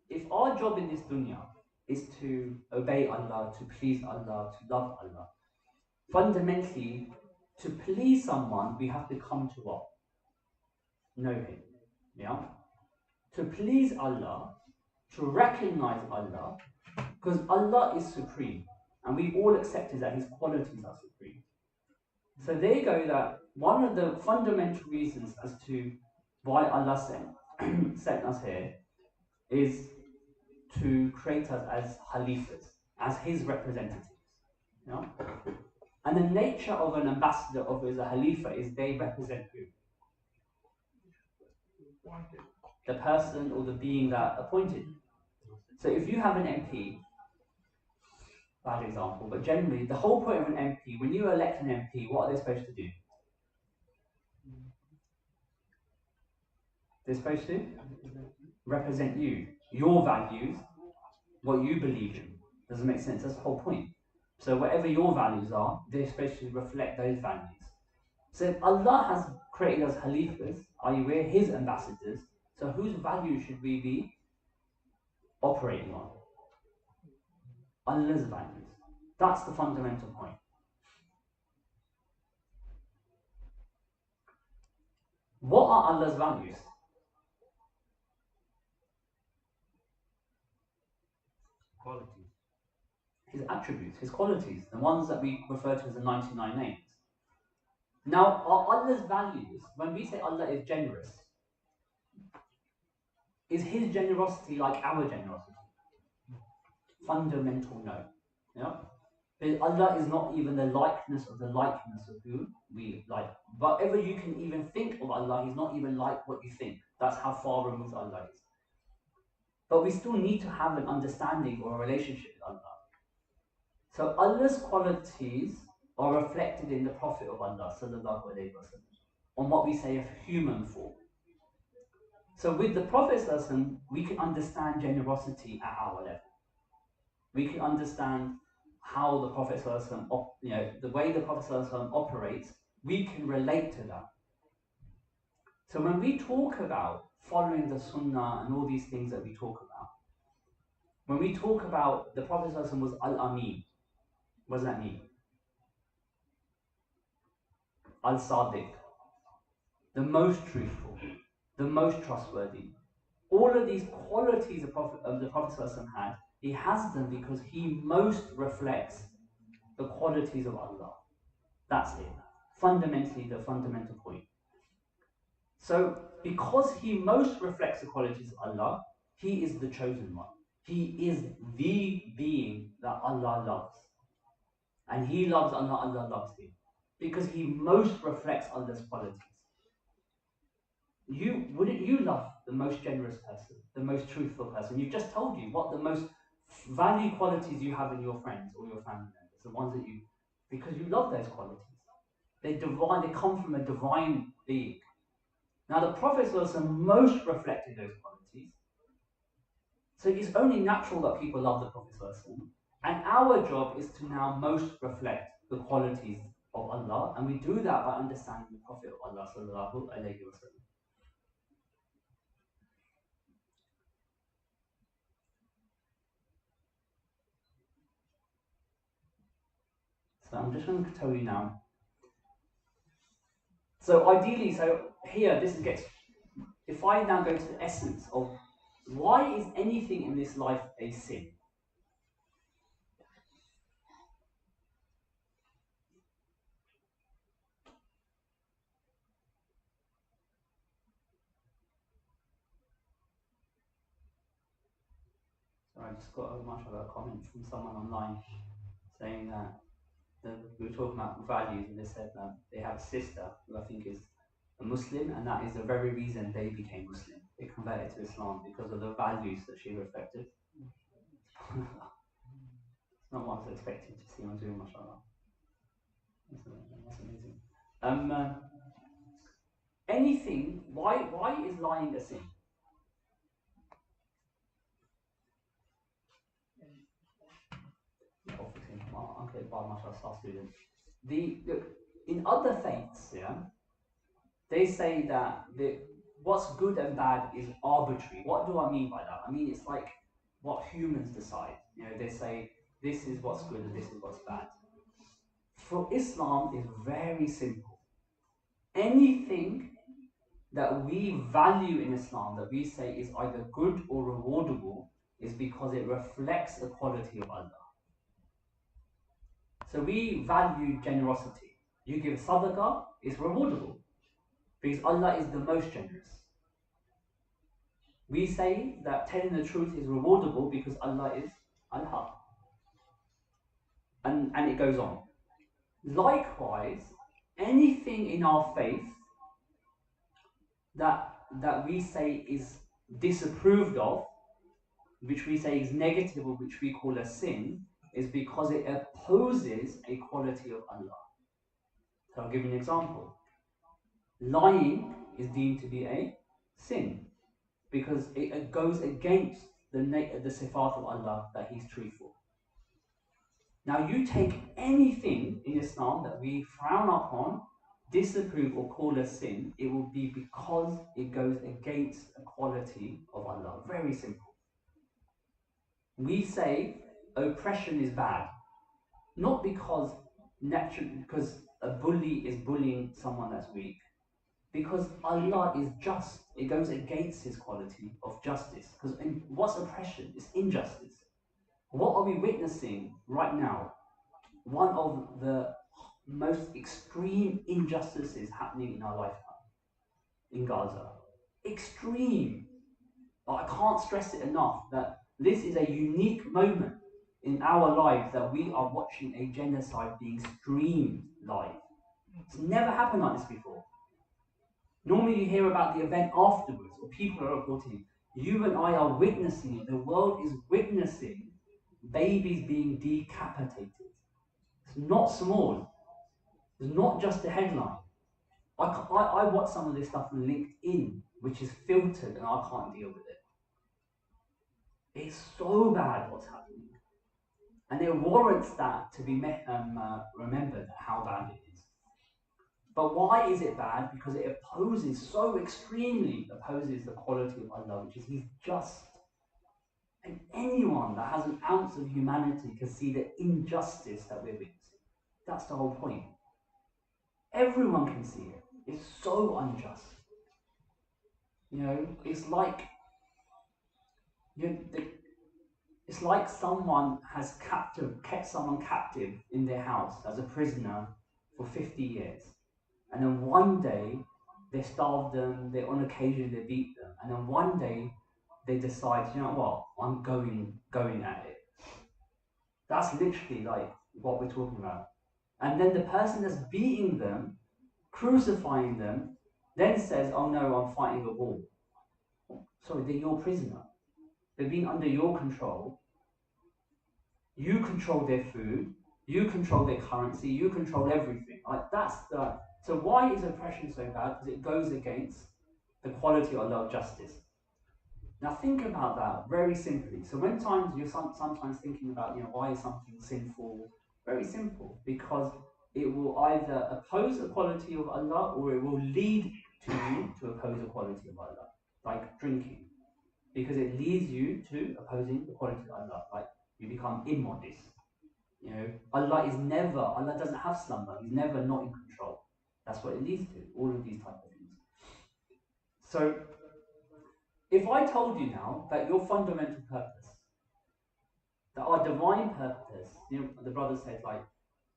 if our job in this dunya is to obey Allah, to please Allah, to love Allah, fundamentally, to please someone, we have to come to what? Know Him. Yeah? To please Allah, to recognize Allah, because Allah is supreme, and we all accepted that His qualities are supreme. So there you go, that one of the fundamental reasons as to why Allah sent us here is to create us as Khalifas, as His representatives. You know? And the nature of an ambassador, of a Khalifa, is they represent who? The person or the being that appointed. So if you have an MP, bad example, but generally the whole point of an MP, when you elect an MP, what are they supposed to do? They're supposed to represent you, your values, what you believe in. Does it make sense? That's the whole point. So whatever your values are, they're supposed to reflect those values. So if Allah has created us Khalifas, i.e. we're His ambassadors, so whose values should we be operating on? Allah's values. That's the fundamental point. What are Allah's values? Qualities. His attributes, His qualities, the ones that we refer to as the 99 names. Now, are Allah's values, when we say Allah is generous, is His generosity like our generosity? Fundamental no. Yeah? Allah is not even the likeness of who we like. Whatever you can even think of Allah, He's not even like what you think. That's how far removed Allah is. But we still need to have an understanding or a relationship with Allah. So Allah's qualities are reflected in the Prophet of Allah, sallallahu alaihi wasallam, on what we say of human form. So with the Prophet sallallahu alaihi wasallam, we can understand generosity at our level. We can understand how the Prophet sallallahu alaihi wasallam, the way the Prophet sallallahu alaihi wasallam operates, we can relate to that. So when we talk about following the Sunnah and all these things that we talk about, when we talk about the Prophet sallallahu alaihi wasallam was Al-Amin, what does that mean? Al-Sadiq, the most truthful, the most trustworthy. All of these qualities the Prophet ﷺ had, he has them because he most reflects the qualities of Allah. That's it. Fundamentally, the fundamental point. So, because he most reflects the qualities of Allah, he is the chosen one. He is the being that Allah loves. And he loves Allah, Allah loves him. Because he most reflects Allah's qualities. Wouldn't you love the most generous person, the most truthful person? You've just told you what the most valued qualities you have in your friends or your family members, the ones that because you love those qualities. They're divine, they come from a divine being. Now the Prophet ﷺ most reflected those qualities. So it's only natural that people love the Prophet ﷺ. And our job is to now most reflect the qualities of Allah, and we do that by understanding the Prophet of Allah sallallahu alaihi wasallam. So I'm just going to tell you now. So ideally, here gets. If I now go to the essence of why is anything in this life a sin? So I just got a comment from someone online saying that we were talking about values, and they said that they have a sister who I think is a Muslim, and that is the very reason they became Muslim. They converted to Islam because of the values that she reflected. It's not what I was expecting to see on Zoom, mashallah. That's amazing. Anything, why is lying a sin? Okay, by mashallah, star student. Look, in other faiths, yeah, they say that what's good and bad is arbitrary. What do I mean by that? I mean it's like what humans decide. You know, they say this is what's good and this is what's bad. For Islam, is very simple. Anything that we value in Islam, that we say is either good or rewardable, is because it reflects the quality of Allah. So we value generosity. You give sadaqah, it's rewardable, because Allah is the most generous. We say that telling the truth is rewardable because Allah is al-haq. And it goes on. Likewise, anything in our faith that we say is disapproved of, which we say is negative or which we call a sin, is because it opposes a quality of Allah. So I'll give you an example. Lying is deemed to be a sin because it goes against the sifat of Allah, that He's truthful. Now you take anything in Islam that we frown upon, disapprove or call a sin, it will be because it goes against the quality of Allah. Very simple. We say oppression is bad, not because a bully is bullying someone that's weak, because Allah is just. It goes against His quality of justice. Because what's oppression? It's injustice. What are we witnessing right now? One of the most extreme injustices happening in our lifetime in Gaza. Extreme. But I can't stress it enough that this is a unique moment in our lives that we are watching a genocide being streamed live. It's never happened like this before. Normally you hear about the event afterwards, or people are reporting. You and I are witnessing it. The world is witnessing babies being decapitated. It's not small. It's not just a headline. I watch some of this stuff on LinkedIn, which is filtered, and I can't deal with it. It's so bad what's happening. And it warrants that to be remembered, how bad it is. But why is it bad? Because it so extremely opposes the quality of Allah, which is He's just. And anyone that has an ounce of humanity can see the injustice that we're witnessing. That's the whole point. Everyone can see it. It's so unjust. You know, it's like someone has kept someone captive in their house as a prisoner for 50 years. And then one day they starve them, on occasion they beat them. And then one day they decide, you know what, I'm going at it. That's literally like what we're talking about. And then the person that's beating them, crucifying them, then says, oh no, I'm fighting a war. Sorry, they're your prisoner. They've been under your control. You control their food, you control their currency, you control everything. Like so why is oppression so bad? Because it goes against the quality of Allah's justice. Now think about that very simply. So when times you're sometimes thinking about, why is something sinful? Very simple, because it will either oppose the quality of Allah or it will lead to you to oppose the quality of Allah, like drinking, because it leads you to opposing the quality of Allah, like you become immodest. Allah doesn't have slumber. He's never not in control. That's what it leads to. All of these type of things. So, if I told you now that your fundamental purpose, that our divine purpose, the brother says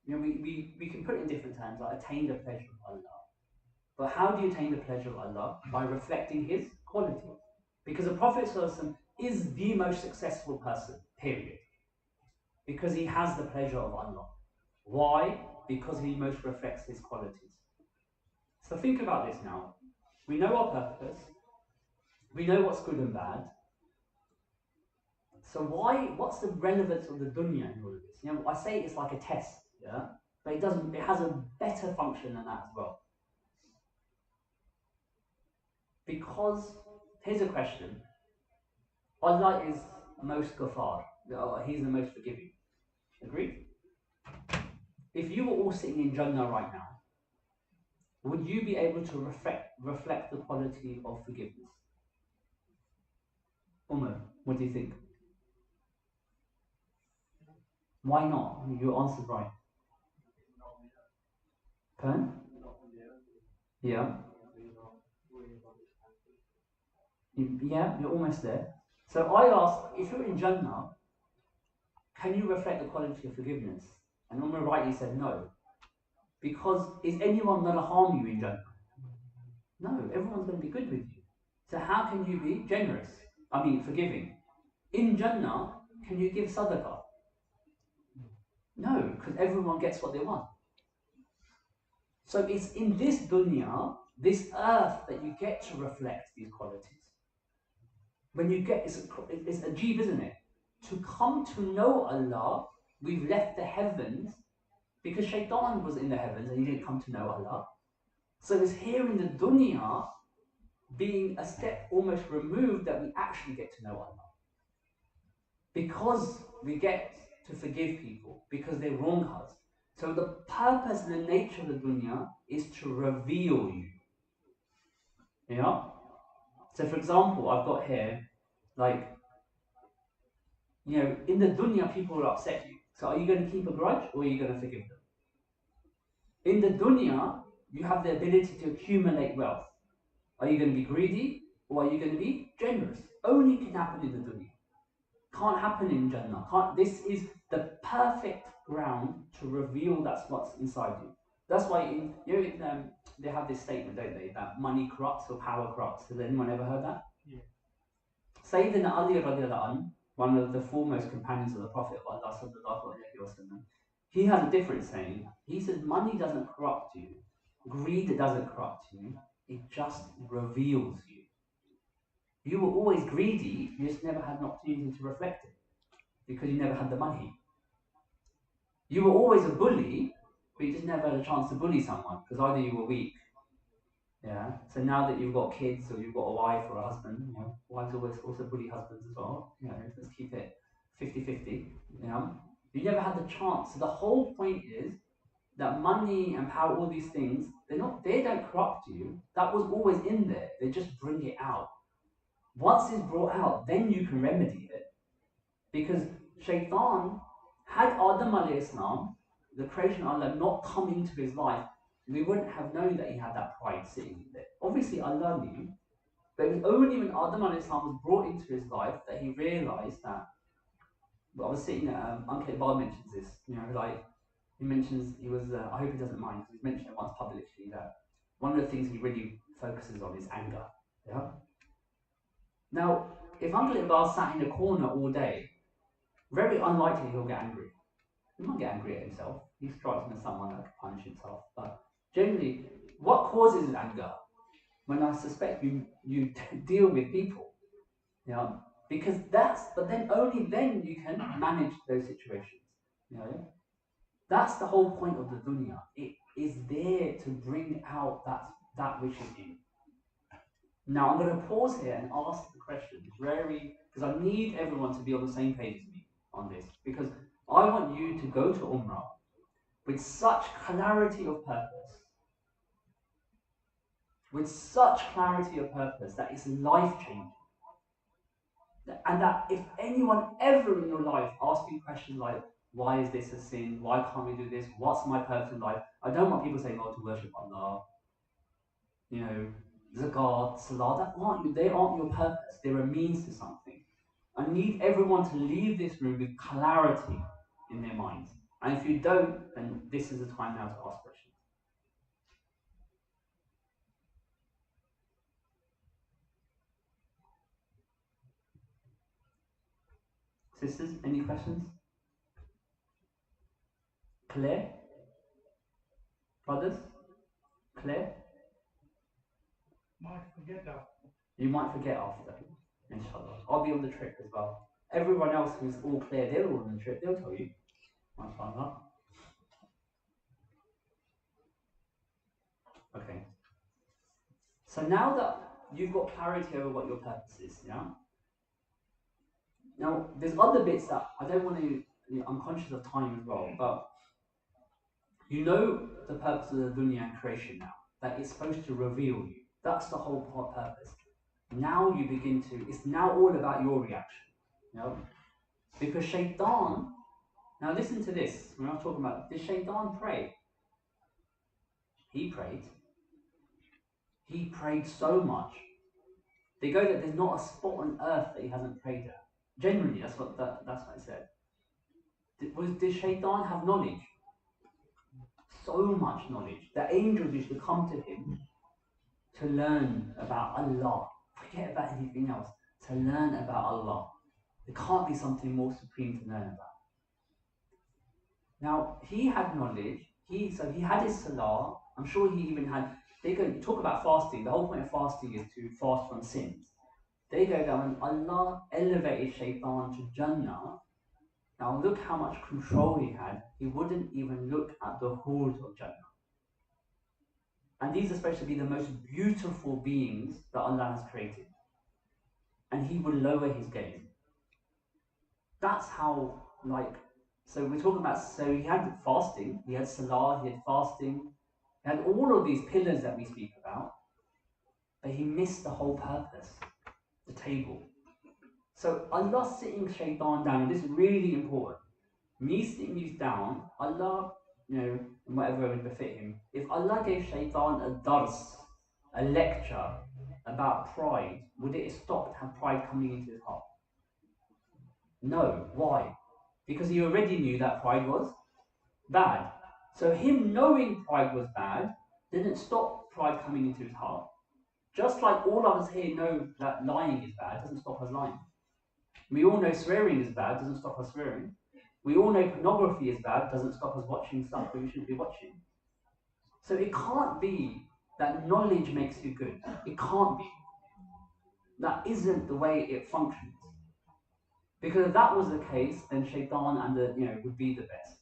we can put it in different terms, like attain the pleasure of Allah. But how do you attain the pleasure of Allah? By reflecting His quality. Because the Prophet ﷺ is the most successful person, period. Because he has the pleasure of Allah. Why? Because he most reflects His qualities. So think about this now. We know our purpose. We know what's good and bad. So what's the relevance of the dunya in all of this? I say it's like a test, yeah? But it has a better function than that as well. Because, here's a question. Allah is most ghafar. He's the most forgiving. Agreed? If you were all sitting in Jannah right now, would you be able to reflect the quality of forgiveness? Umar, what do you think? Why not? You answered right. Pardon? Yeah. Yeah, you're almost there. So I asked, if you're in Jannah, can you reflect the quality of forgiveness? And Umar rightly said no. Because is anyone going to harm you in Jannah? No, everyone's going to be good with you. So how can you be forgiving? In Jannah, can you give sadaqah? No, because everyone gets what they want. So it's in this dunya, this earth, that you get to reflect these qualities. When you get, it's ajib, isn't it? To come to know Allah, we've left the heavens, because Shaitan was in the heavens and he didn't come to know Allah. So it's here in the dunya, being a step almost removed, that we actually get to know Allah. Because we get to forgive people, because they wrong us. So the purpose and the nature of the dunya is to reveal you. Yeah? So for example, I've got here, in the dunya people will upset you. So are you going to keep a grudge or are you going to forgive them? In the dunya, you have the ability to accumulate wealth. Are you going to be greedy or are you going to be generous? Only can happen in the dunya. Can't happen in Jannah. This is the perfect ground to reveal that's what's inside you. That's why they have this statement, don't they, that money corrupts or power corrupts. Has anyone ever heard that? Yeah. Sayyidina Ali radiallahu anhu, one of the foremost companions of the Prophet of Allah sallallahu alayhi wa sallam, he has a different saying. He says, money doesn't corrupt you. Greed doesn't corrupt you. It just reveals you. You were always greedy, you just never had an opportunity to reflect it because you never had the money. You were always a bully, but you just never had a chance to bully someone because either you were weak. Yeah. So now that you've got kids or you've got a wife or a husband, wives always also bully husbands as well. Let's keep it 50-50. You never had the chance. So the whole point is that money and power, all these things, they don't corrupt you. That was always in there. They just bring it out. Once it's brought out, then you can remedy it. Because Shaitan, had Adam alayhi salam, the creation of Allah, not come into his life, we wouldn't have known that he had that pride sitting in there. Obviously Allah knew, but it was only when Adam alayhi salam was brought into his life that he realised that. But I was sitting at, Uncle Iqbal mentions this, he mentions, he was, I hope he doesn't mind, because he's mentioned it once publicly, that one of the things he really focuses on is anger. Yeah? Now, if Uncle Iqbal sat in a corner all day, very unlikely he'll get angry. He might get angry at himself. He strikes me as someone that can punish himself. But generally, what causes anger? When I suspect you deal with people. Because but then only then you can manage those situations. That's the whole point of the dunya. It is there to bring out that which is in. Now I'm going to pause here and ask the question very, because I need everyone to be on the same page as me on this, because I want you to go to Umrah with such clarity of purpose, that it's life-changing. And that if anyone ever in your life asks you questions like, why is this a sin? Why can't we do this? What's my purpose in life? I don't want people saying, oh, to worship Allah, zakat, salah, they aren't your purpose. They're a means to something. I need everyone to leave this room with clarity in their minds. And if you don't, then this is the time now to ask questions. Sisters, any questions? Clear? Brothers? Clear? Might forget that. You might forget after, inshallah. I'll be on the trip as well. Everyone else who's all clear, they're all on the trip, they'll tell you. Mashallah. Okay. So now that you've got clarity over what your purpose is, yeah? Now, there's other bits that I don't want to, I'm conscious of time as well, but you know the purpose of the dunya and creation now, that it's supposed to reveal you. That's the whole purpose. Now you begin to, it's now all about your reaction. You know? Because shaitan, now listen to this, when I'm talking about, did shaitan pray? He prayed. He prayed so much. They go that there's not a spot on earth that he hasn't prayed at. Generally, that's what it said. Did shaitan have knowledge? So much knowledge. The angels used to come to him to learn about Allah. Forget about anything else. To learn about Allah. There can't be something more supreme to learn about. Now, he had knowledge. So he had his salah. I'm sure he even had. They go talk about fasting. The whole point of fasting is to fast from sins. They go down. Allah elevated shaitan to Jannah. Now look how much control he had. He wouldn't even look at the halls of Jannah. And these are supposed to be the most beautiful beings that Allah has created. And he would lower his gaze. That's how, so we're talking about, so he had fasting, he had salah, he had fasting, he had all of these pillars that we speak about, but he missed the whole purpose, the table. So Allah sitting shaitan down, and this is really important. Me sitting you down, Allah, whatever would befit him. If Allah gave shaitan a dars, a lecture about pride, would it stop have pride coming into his heart? No. Why? Because he already knew that pride was bad. So him knowing pride was bad didn't stop pride coming into his heart. Just like all of us here know that lying is bad, doesn't stop us lying. We all know swearing is bad, doesn't stop us swearing. We all know pornography is bad, doesn't stop us watching stuff that we shouldn't be watching. So it can't be that knowledge makes you good. It can't be. That isn't the way it functions. Because if that was the case, then shaitan and would be the best.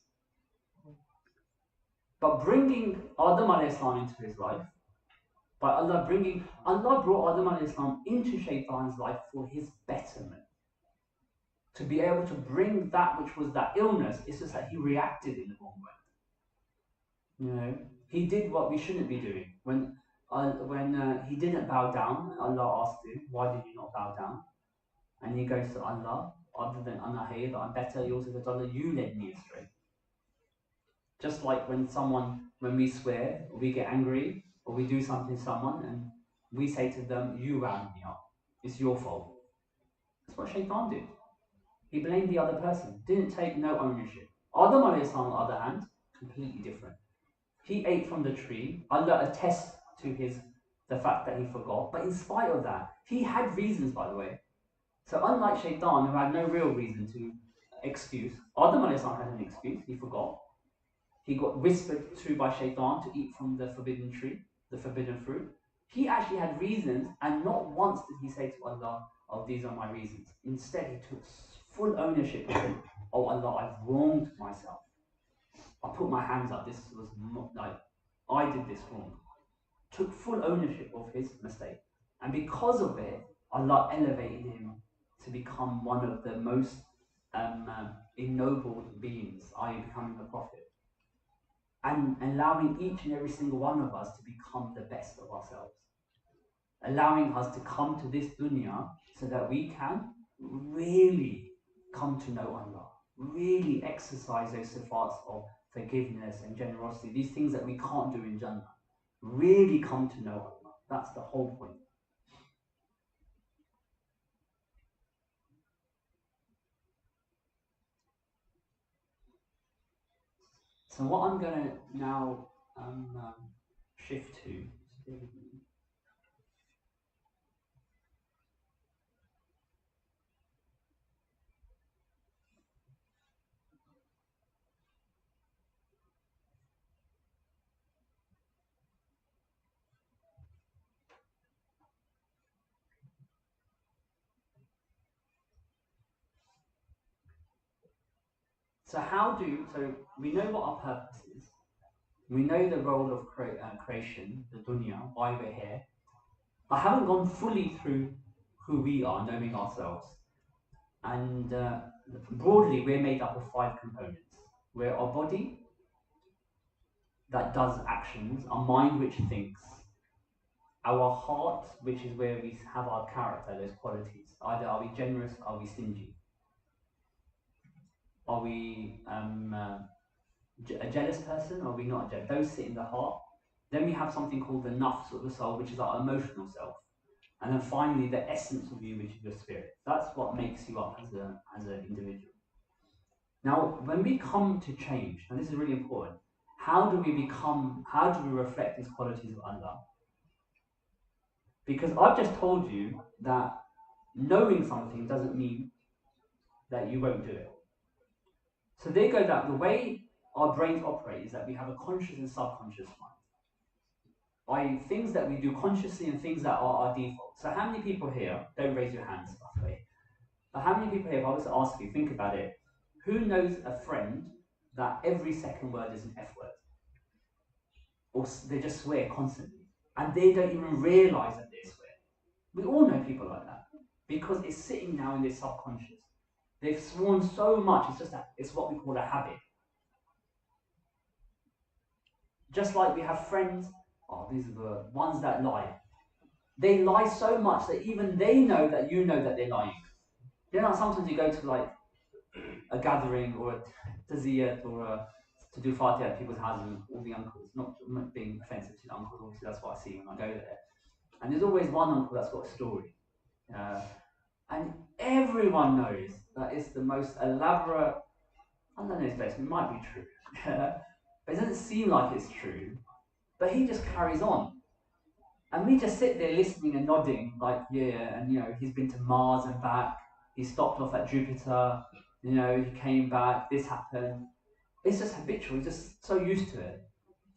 But bringing Adam alayhi salam into his life, by Allah brought Adam alayhi salam into shaitan's life for his betterment. To be able to bring that which was that illness, it's just that he reacted in the wrong way. He did what we shouldn't be doing. When he didn't bow down, Allah asked him, why did you not bow down? And he goes to Allah, other than Allah here, that I'm better, he also says, Allah, you led me astray. Just like when we swear, or we get angry, or we do something to someone, and we say to them, you wound me up. It's your fault. That's what shaitan did. He blamed the other person, didn't take no ownership. Adam alayhi salam, on the other hand, completely different. He ate from the tree. Allah attests to the fact that he forgot. But in spite of that, he had reasons, by the way. So unlike shaitan, who had no real reason to excuse, Adam alayhi salam had an excuse. He forgot. He got whispered to by shaitan to eat from the forbidden tree, the forbidden fruit. He actually had reasons, and not once did he say to Allah, oh, these are my reasons. Instead, he took full ownership and said, oh Allah, I've wronged myself. I put my hands up, this was I did this wrong. Took full ownership of his mistake. And because of it, Allah elevated him to become one of the most ennobled beings, i.e. becoming a prophet. And allowing each and every single one of us to become the best of ourselves. Allowing us to come to this dunya so that we can really come to know Allah. Really exercise those sifats of forgiveness and generosity. These things that we can't do in Jannah. Really come to know Allah. That's the whole point. So what I'm going to now shift to, so we know what our purpose is. We know the role of creation, the dunya, why we're here. I haven't gone fully through who we are, knowing ourselves. And broadly, we're made up of 5 components. We're our body, that does actions, our mind, which thinks, our heart, which is where we have our character, those qualities. Either are we generous, are we stingy? Are we a jealous person, or are we not jealous? Those sit in the heart. Then we have something called the nafs, or the soul, which is our emotional self. And then finally, the essence of you, which is your spirit. That's what makes you up as an individual. Now, when we come to change, and this is really important, how do we reflect these qualities of Allah? Because I've just told you that knowing something doesn't mean that you won't do it. So they go that the way our brains operate is that we have a conscious and subconscious mind. Things that we do consciously and things that are our default. So how many people here, don't raise your hands by the way, but how many people here, if I was to ask you, think about it, who knows a friend that every second word is an F word? Or they just swear constantly. And they don't even realise that they swear. We all know people like that. Because it's sitting now in their subconscious. They've sworn so much, it's what we call a habit. Just like we have friends, these are the ones that lie. They lie so much that even they know that you know that they're lying. You know, sometimes you go to like a gathering or a taziyat or to do Fatiha at people's houses with all the uncles. Not being offensive to the uncles, obviously that's what I see when I go there. And there's always one uncle that's got a story. And everyone knows that it's the most elaborate, I don't know his place, it might be true. But it doesn't seem like it's true. But he just carries on. And we just sit there listening and nodding, like, yeah, and he's been to Mars and back, he stopped off at Jupiter, he came back, this happened. It's just habitual, he's just so used to it.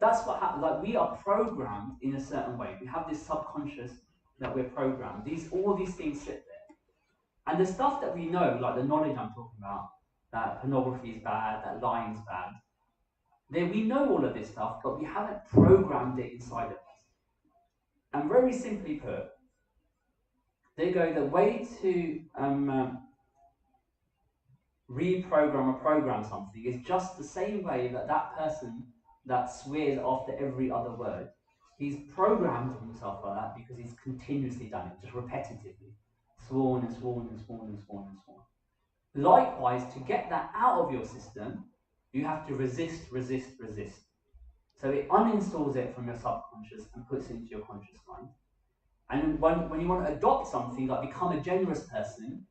That's what happens, like we are programmed in a certain way. We have this subconscious that we're programmed. All these things sit there. And the stuff that we know, like the knowledge I'm talking about, that pornography is bad, that lying is bad, we know all of this stuff, but we haven't programmed it inside of us. And very simply put, they go the way to reprogram or program something is just the same way that person that swears after every other word, he's programmed himself like that because he's continuously done it, just repetitively. Sworn and sworn and sworn and sworn and sworn. Likewise, to get that out of your system, you have to resist, resist, resist. So it uninstalls it from your subconscious and puts it into your conscious mind. And when you want to adopt something, like become a generous person,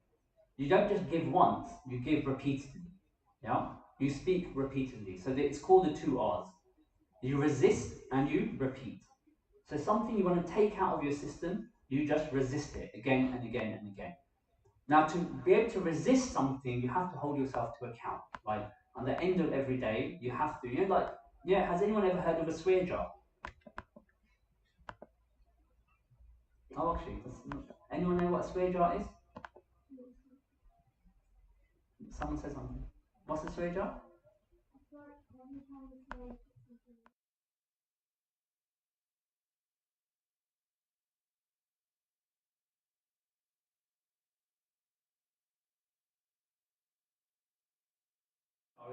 you don't just give once, you give repeatedly. Yeah? You speak repeatedly. So it's called the 2 R's. You resist and you repeat. So something you want to take out of your system, you just resist it again and again and again. Now, to be able to resist something, you have to hold yourself to account. Like, at the end of every day, you have to, has anyone ever heard of a swear jar? Oh, actually, anyone know what a swear jar is? Someone say something. What's a swear jar?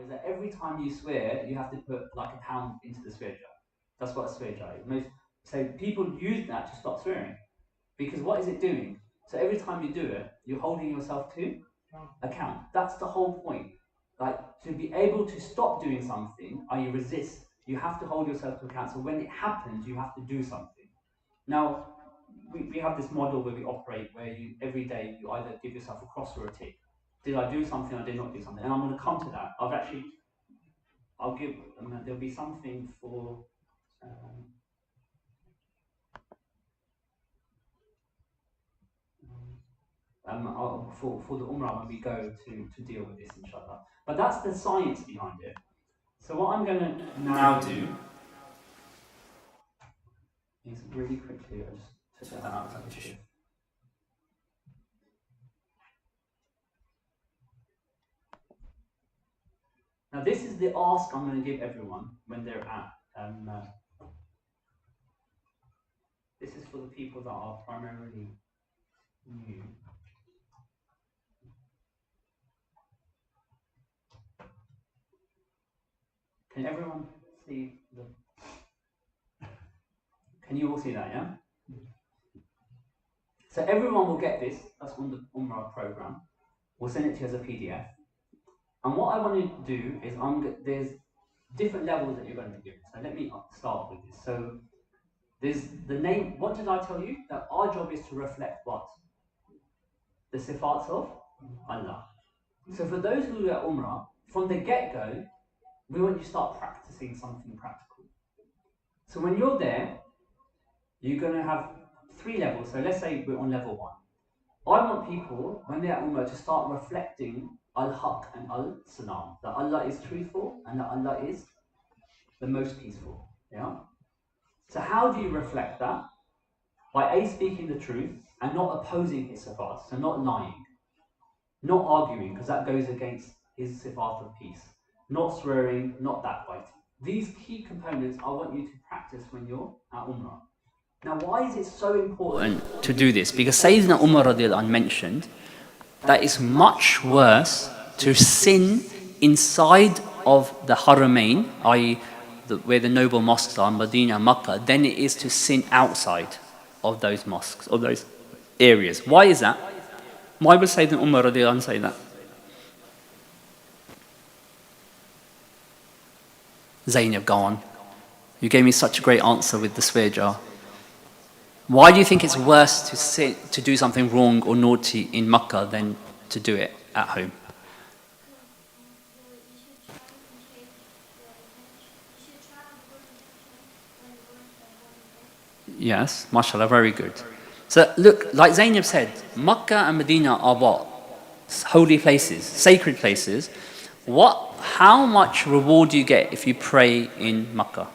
is that every time you swear, you have to put like £1 into the swear jar. That's what a swear jar is. So people use that to stop swearing. Because what is it doing? So every time you do it, you're holding yourself to account. That's the whole point. Like, to be able to stop doing something, or you resist, you have to hold yourself to account. So when it happens, you have to do something. Now, we have this model where we operate, where you every day you either give yourself a cross or a tick. Did I do something or did not do something? And I'm going to come to that. I'll give, there'll be something for, for the Umrah when we go to deal with this, inshallah. But that's the science behind it. So what I'm going to now do is really quickly, I just took that out of the shift. Now this is the ask I'm going to give everyone when they're at, this is for the people that are primarily new. Can everyone see the... Can you all see that, yeah? So everyone will get this, that's on the Umrah program. We'll send it to you as a PDF. And what I want to do is, there's different levels that you're going to be given. So let me start with this. So there's the name, what did I tell you? That our job is to reflect what? The sifats of Allah. So for those who are at Umrah, from the get-go, we want you to start practicing something practical. So when you're there, you're going to have 3 levels. So let's say we're on level 1. I want people, when they're at Umrah, to start reflecting Al-Haq and Al-Salam. That Allah is truthful and that Allah is the most peaceful. Yeah? So how do you reflect that? By A, speaking the truth and not opposing his sifat. So not lying. Not arguing, because that goes against his sifat of peace. Not swearing, not backbiting. These key components I want you to practice when you're at Umrah. Now, why is it so important to do this? Because Sayyidina Umar radiallahu anh mentioned that it's much worse to sin inside of the Haramain, i.e. where the noble mosques are, Medina and Makkah, than it is to sin outside of those mosques, of those areas. Why is that? Why would Sayyidina Umar radiallahu anh say that? Zainab, go on. You gave me such a great answer with the swear jar. Why do you think it's worse to do something wrong or naughty in Makkah than to do it at home? Yes, mashallah, very good. So look, like Zainab said, Makkah and Medina are what? Holy places, sacred places. How much reward do you get if you pray in Makkah?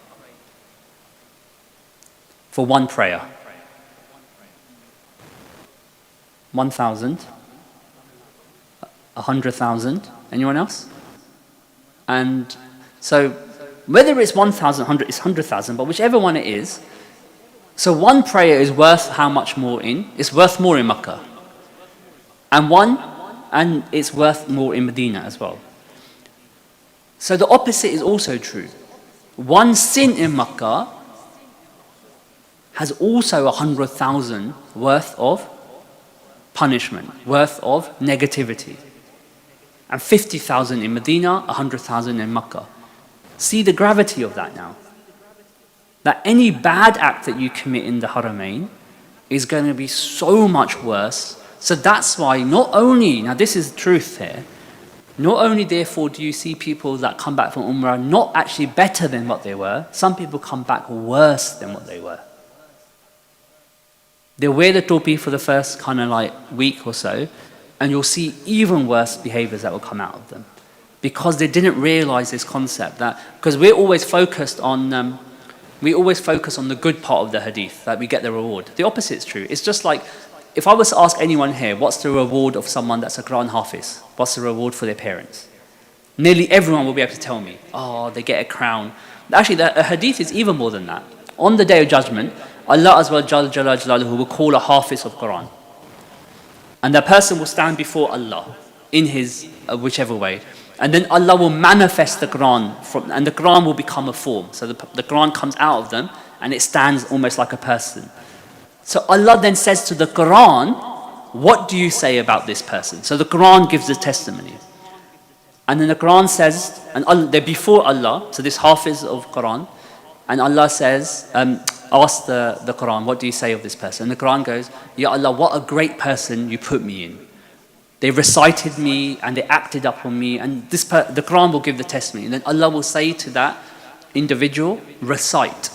For one prayer? 1,000? 100,000? Anyone else? And so, whether it's 1,000, 100, it's 100,000, but whichever one it is, so one prayer is worth how much more in? It's worth more in Makkah. And it's worth more in Medina as well. So the opposite is also true. One sin in Makkah has also 100,000 worth of punishment, worth of negativity. And 50,000 in Medina, 100,000 in Makkah. See the gravity of that now. That any bad act that you commit in the Haramain is going to be so much worse. So that's why not only, now this is the truth here, not only therefore do you see people that come back from Umrah not actually better than what they were, some people come back worse than what they were. They wear the topi for the first kind of like week or so, and you'll see even worse behaviors that will come out of them. Because they didn't realize this concept that, because we're always focused on the good part of the hadith, that we get the reward. The opposite is true. It's just like, if I was to ask anyone here, what's the reward of someone that's a Quran Hafiz? What's the reward for their parents? Nearly everyone will be able to tell me, oh, they get a crown. Actually, the hadith is even more than that. On the Day of Judgment, Allah Azza wa Jalla will call a Hafiz of Quran. And that person will stand before Allah in his whichever way. And then Allah will manifest the Quran, and the Quran will become a form. So the Quran comes out of them, and it stands almost like a person. So Allah then says to the Quran, what do you say about this person? So the Quran gives the testimony. And then the Quran says, and they're before Allah, so this Hafiz of Quran, and Allah says, ask the Quran, what do you say of this person? And the Quran goes, Ya Allah, what a great person you put me in. They recited me and they acted up on me, and the Quran will give the testimony. And then Allah will say to that individual, recite.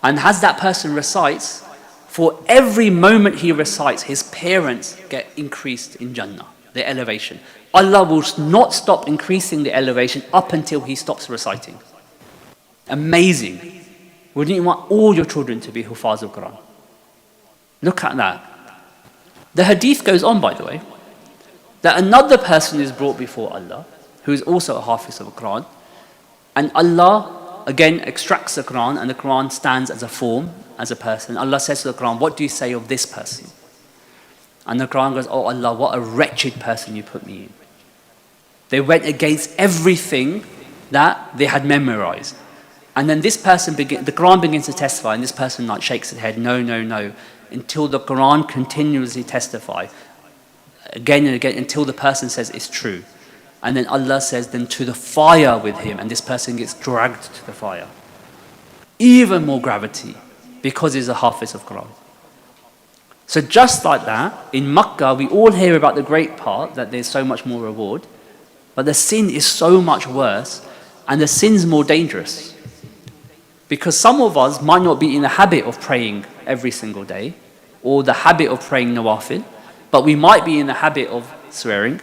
And as that person recites, for every moment he recites, his parents get increased in Jannah, their elevation. Allah will not stop increasing the elevation up until he stops reciting. Amazing. Wouldn't you want all your children to be Hufaz of Quran? Look at that. The hadith goes on, by the way, that another person is brought before Allah, who is also a Hafiz of the Quran, and Allah again extracts the Quran, and the Quran stands as a form, as a person. Allah says to the Quran, what do you say of this person? And the Quran goes, oh Allah, what a wretched person you put me in. They went against everything that they had memorized. And then this person, the Quran begins to testify, and this person like shakes his head, no, no, no, until the Quran continuously testifies. Again and again, until the person says it's true. And then Allah says, then to the fire with him, and this person gets dragged to the fire. Even more gravity, because he's a Hafiz of Quran. So just like that, in Makkah, we all hear about the great part, that there's so much more reward, but the sin is so much worse, and the sin's more dangerous. Because some of us might not be in the habit of praying every single day, or the habit of praying nawafil, but we might be in the habit of swearing,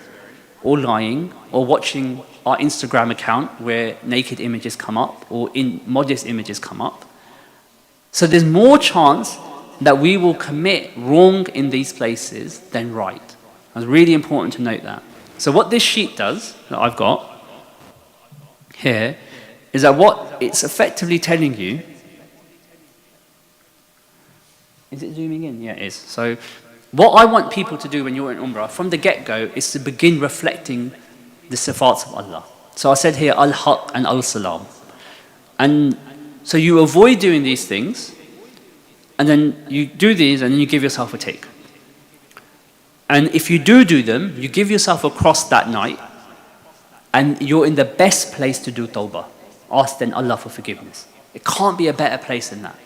or lying, or watching our Instagram account where naked images come up, or modest images come up. So there's more chance that we will commit wrong in these places than right. It's really important to note that. So what this sheet does, that I've got here, is that what it's effectively telling you, is it zooming in? Yeah, it is. So what I want people to do when you're in Umrah, from the get-go, is to begin reflecting the sifats of Allah. So I said here, Al-Haq and Al-Salam. And so you avoid doing these things, and then you do these, and then you give yourself a tick. And if you do them, you give yourself a cross that night, and you're in the best place to do tawbah. Ask then Allah for forgiveness. It can't be a better place than that.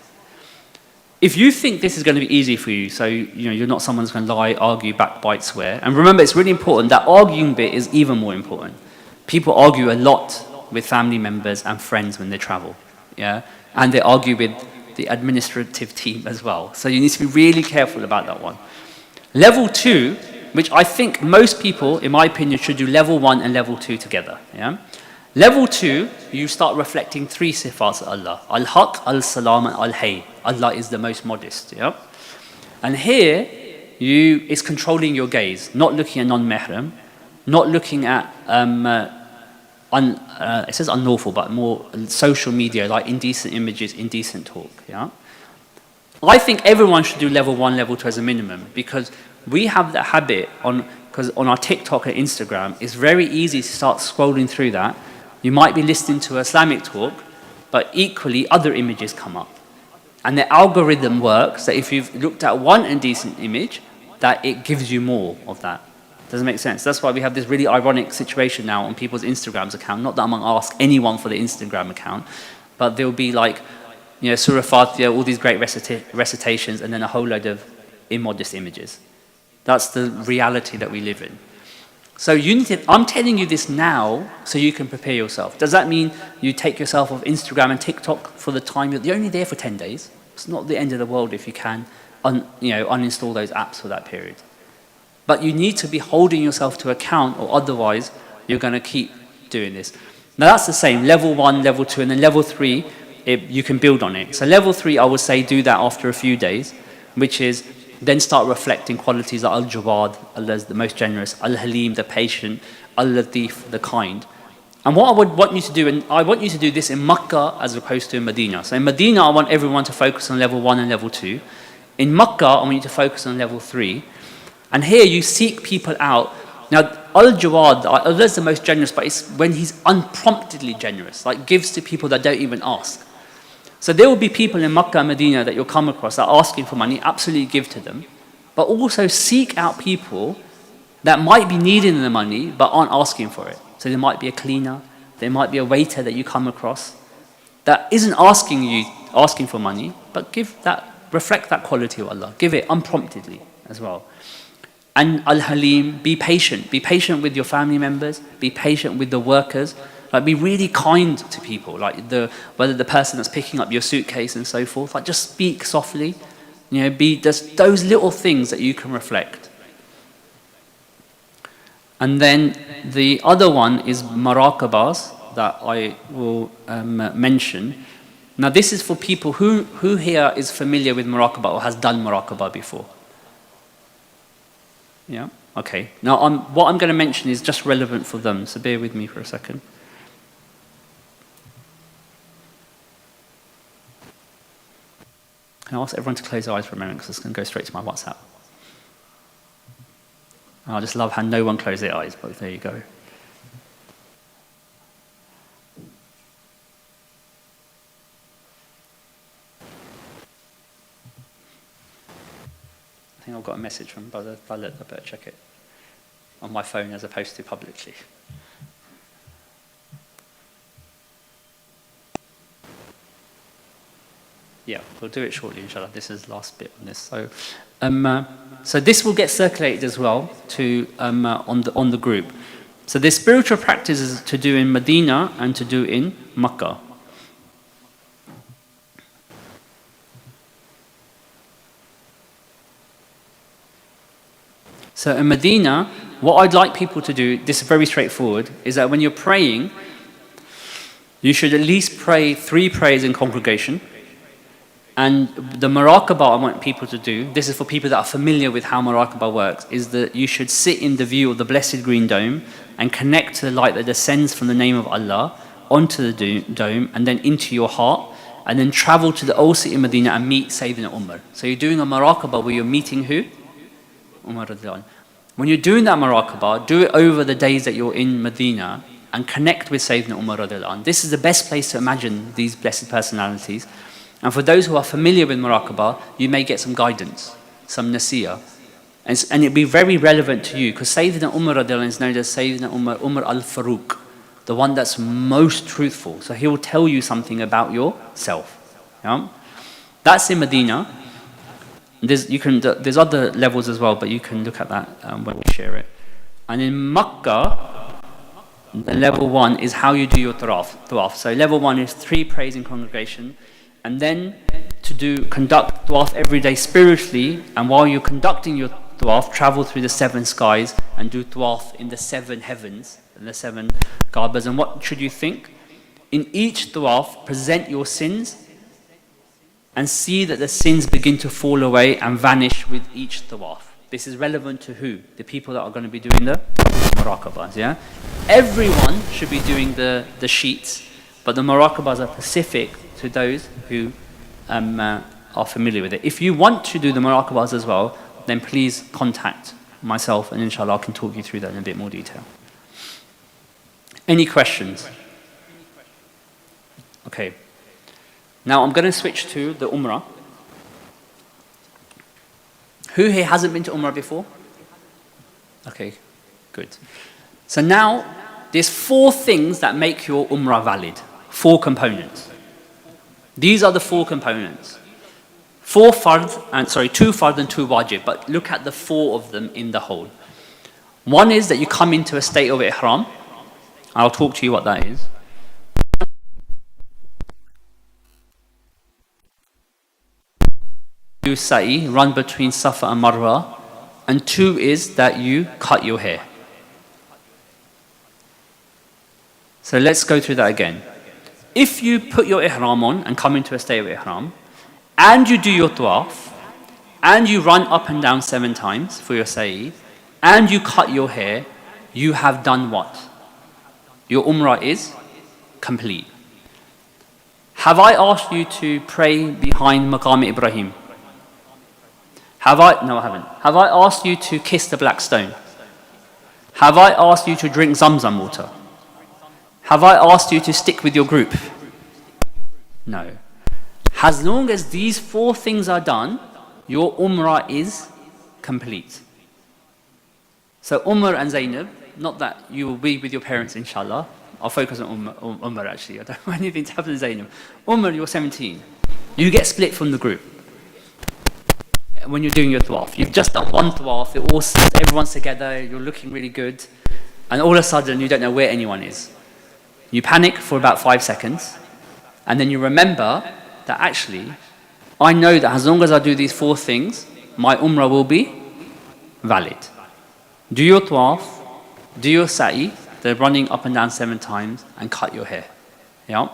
If you think this is going to be easy for you, so you're not someone who's going to lie, argue, backbite, swear, and remember it's really important, that arguing bit is even more important. People argue a lot with family members and friends when they travel, yeah? And they argue with the administrative team as well. So you need to be really careful about that one. Level 2, which I think most people, in my opinion, should do level 1 and level 2 together, yeah? Level 2, you start reflecting 3 sifats of Allah. Al-Haq, Al-Salam, and Al-Hay. Allah is the most modest. Yeah? And here, it's controlling your gaze, not looking at non-mahram, not looking at, it says unlawful, but more social media, like indecent images, indecent talk. Yeah? I think everyone should do level 1, level 2 as a minimum, because we have the habit, because on our TikTok and Instagram, it's very easy to start scrolling through that. You might be listening to Islamic talk, but equally other images come up. And the algorithm works that if you've looked at one indecent image, that it gives you more of that. Does it make sense? That's why we have this really ironic situation now on people's Instagram's account. Not that I'm going to ask anyone for the Instagram account, but there'll be like, Surah Fatiha, all these great recitations, and then a whole load of immodest images. That's the reality that we live in. So I'm telling you this now so you can prepare yourself. Does that mean you take yourself off Instagram and TikTok for the time? You're only there for 10 days. It's not the end of the world if you can uninstall those apps for that period. But you need to be holding yourself to account, or otherwise you're going to keep doing this. Now that's the same, level 1, level 2, and then level 3, you can build on it. So level 3, I would say do that after a few days, which is then start reflecting qualities like Al-Jawad, Allah is the most generous, Al-Halim, the patient, Al-Latif, the kind. And what I would want you to do, and I want you to do this in Makkah as opposed to in Medina. So in Medina, I want everyone to focus on level 1 and level 2. In Makkah, I want you to focus on level 3. And here you seek people out. Now, Al-Jawad, Allah's the most generous, but it's when he's unpromptedly generous, like gives to people that don't even ask. So there will be people in Makkah and Medina that you'll come across that are asking for money, absolutely give to them, but also seek out people that might be needing the money but aren't asking for it. So there might be a cleaner, there might be a waiter that you come across that isn't asking for money, but reflect that quality of Allah. Give it unpromptedly as well. And Al-Halim, be patient. Be patient with your family members. Be patient with the workers. Like, be really kind to people. Like whether the person that's picking up your suitcase and so forth. Like, just speak softly. Be just those little things that you can reflect. And then the other one is maraqabas that I will mention. Now, this is for people who here is familiar with maraqabah or has done maraqabah before. Yeah? Okay. Now, what I'm going to mention is just relevant for them, so bear with me for a second. Can I ask everyone to close their eyes for a moment, because it's going to go straight to my WhatsApp. And I just love how no one closed their eyes, but there you go. I think I've got a message from Brother Khaled. I better check it on my phone as opposed to publicly. Yeah, we'll do it shortly, inshallah. This is the last bit on this. So this will get circulated as well to on the group. So there's spiritual practices to do in Medina and to do in Makkah. So in Medina, what I'd like people to do, this is very straightforward, is that when you're praying, you should at least pray 3 prayers in congregation. And the muraqabah I want people to do, this is for people that are familiar with how muraqabah works, is that you should sit in the view of the blessed green dome and connect to the light that descends from the name of Allah onto the dome and then into your heart, and then travel to the old city of Medina and meet Sayyidina Umar. So you're doing a muraqabah where you're meeting who? Umar radiallahu anh. When you're doing that muraqabah, do it over the days that you're in Medina and connect with Sayyidina Umar radiallahu anh. This is the best place to imagine these blessed personalities. And for those who are familiar with muraqabah, you may get some guidance, some nasiyah. And it'll be very relevant to you, because Sayyidina Umar radiallahu anh is known as Sayyidina Umar al-Faruq, the one that's most truthful. So he will tell you something about yourself. Yeah? That's in Medina. There's other levels as well, but you can look at that when we share it. And in Makkah, the level 1 is how you do your tawaf. So level 1 is 3 prayers in congregation, and then to conduct tawaf every day spiritually, and while you're conducting your tawaf, travel through the 7 skies and do tawaf in the 7 heavens and the 7 Kaabas. And what should you think? In each tawaf, present your sins and see that the sins begin to fall away and vanish with each tawaf. This is relevant to who? The people that are going to be doing the muraqabahs, yeah? Everyone should be doing the sheets, but the muraqabahs are specific to those who are familiar with it. If you want to do the muraqabahs as well, then please contact myself, and inshallah I can talk you through that in a bit more detail. Any questions? Okay. Now I'm going to switch to the Umrah. Who here hasn't been to Umrah before? Okay, good. So now there's 4 things that make your Umrah valid. 4 components. These are the 4 components. 2 fard and 2 wajib, but look at the 4 of them in the whole. One is that you come into a state of ihram. I'll talk to you what that is. You sa'i, run between Safa and Marwa. And 2 is that you cut your hair. So let's go through that again. If you put your ihram on and come into a state of ihram, and you do your tawaf, and you run up and down 7 times for your sa'i, and you cut your hair, you have done what? Your umrah is complete. Have I asked you to pray behind Maqam Ibrahim? No, I haven't. Have I asked you to kiss the black stone? Have I asked you to drink Zamzam water? Have I asked you to stick with your group? No. As long as these 4 things are done, your Umrah is complete. So Umar and Zainab, not that you will be with your parents inshallah. I'll focus on Umar actually. I don't want anything to happen to Zainab. Umar, you're 17. You get split from the group when you're doing your tawaf. You've just done one tawaf, everyone's together, you're looking really good, and all of a sudden you don't know where anyone is. You panic for about 5 seconds, and then you remember that actually, I know that as long as I do these 4 things, my Umrah will be valid. Do your tawaf, do your sa'i, the running up and down 7 times, and cut your hair. Yeah?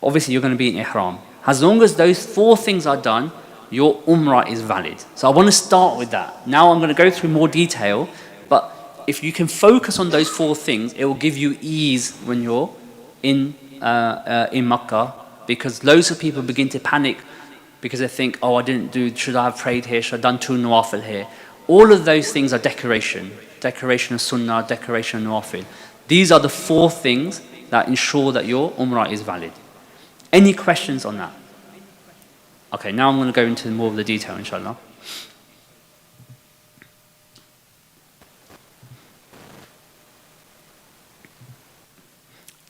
Obviously you're going to be in ihram. As long as those 4 things are done, your Umrah is valid. So I want to start with that. Now I'm going to go through more detail, but if you can focus on those 4 things, it will give you ease when you're in Makkah, because loads of people begin to panic because they think, oh, should I have prayed here? Should I have done 2 nawafil here? All of those things are decoration of sunnah, decoration of nawafil. These are the 4 things that ensure that your Umrah is valid. Any questions on that? Okay, now I'm going to go into more of the detail, inshallah.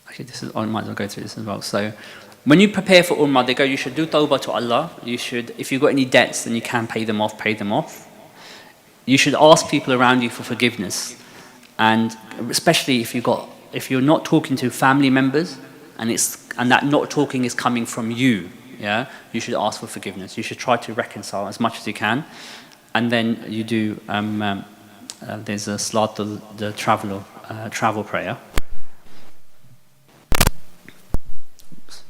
Actually, I might as well go through this as well. So, when you prepare for Umrah, they go, you should do tawbah to Allah. You should, if you've got any debts, then you can pay them off. You should ask people around you for forgiveness. And especially if you're not talking to family members, and that not talking is coming from you, yeah, you should ask for forgiveness. You should try to reconcile as much as you can, and then you do. There's a salat the travel prayer. Oops.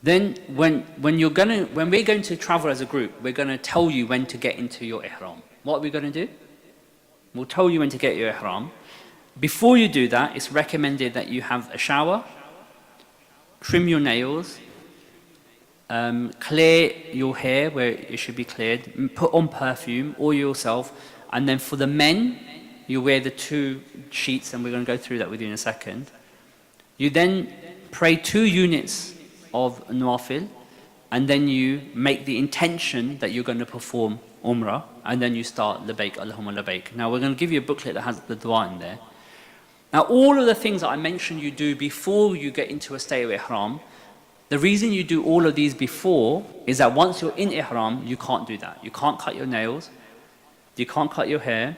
Then when we're going to travel as a group, we're going to tell you when to get into your ihram. What are we going to do? We'll tell you when to get your ihram. Before you do that, it's recommended that you have a shower, trim your nails, clear your hair where it should be cleared, put on perfume, oil yourself, and then for the men, you wear the 2 sheets, and we're going to go through that with you in a second. You then pray 2 units of nawafil, and then you make the intention that you're going to perform Umrah, and then you start Labaik, Allahumma Labaik. Now we're going to give you a booklet that has the dua in there. Now all of the things that I mentioned you do before you get into a state of ihram, the reason you do all of these before is that once you're in ihram, you can't do that. You can't cut your nails, you can't cut your hair,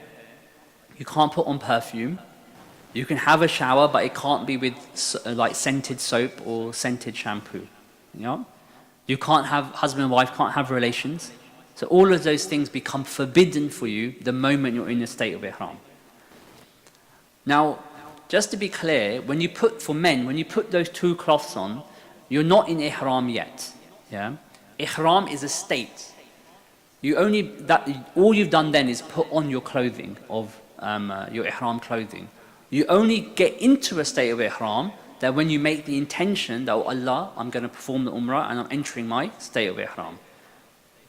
you can't put on perfume, you can have a shower, but it can't be with like scented soap or scented shampoo. You know? You can't have, husband and wife can't have relations. So all of those things become forbidden for you the moment you're in a state of ihram. Now, just to be clear, when you put those 2 cloths on, you're not in ihram yet. Yeah? Ihram is a state. All you've done then is put on your clothing of your ihram clothing. You only get into a state of ihram that when you make the intention that, oh Allah, I'm going to perform the Umrah and I'm entering my state of ihram.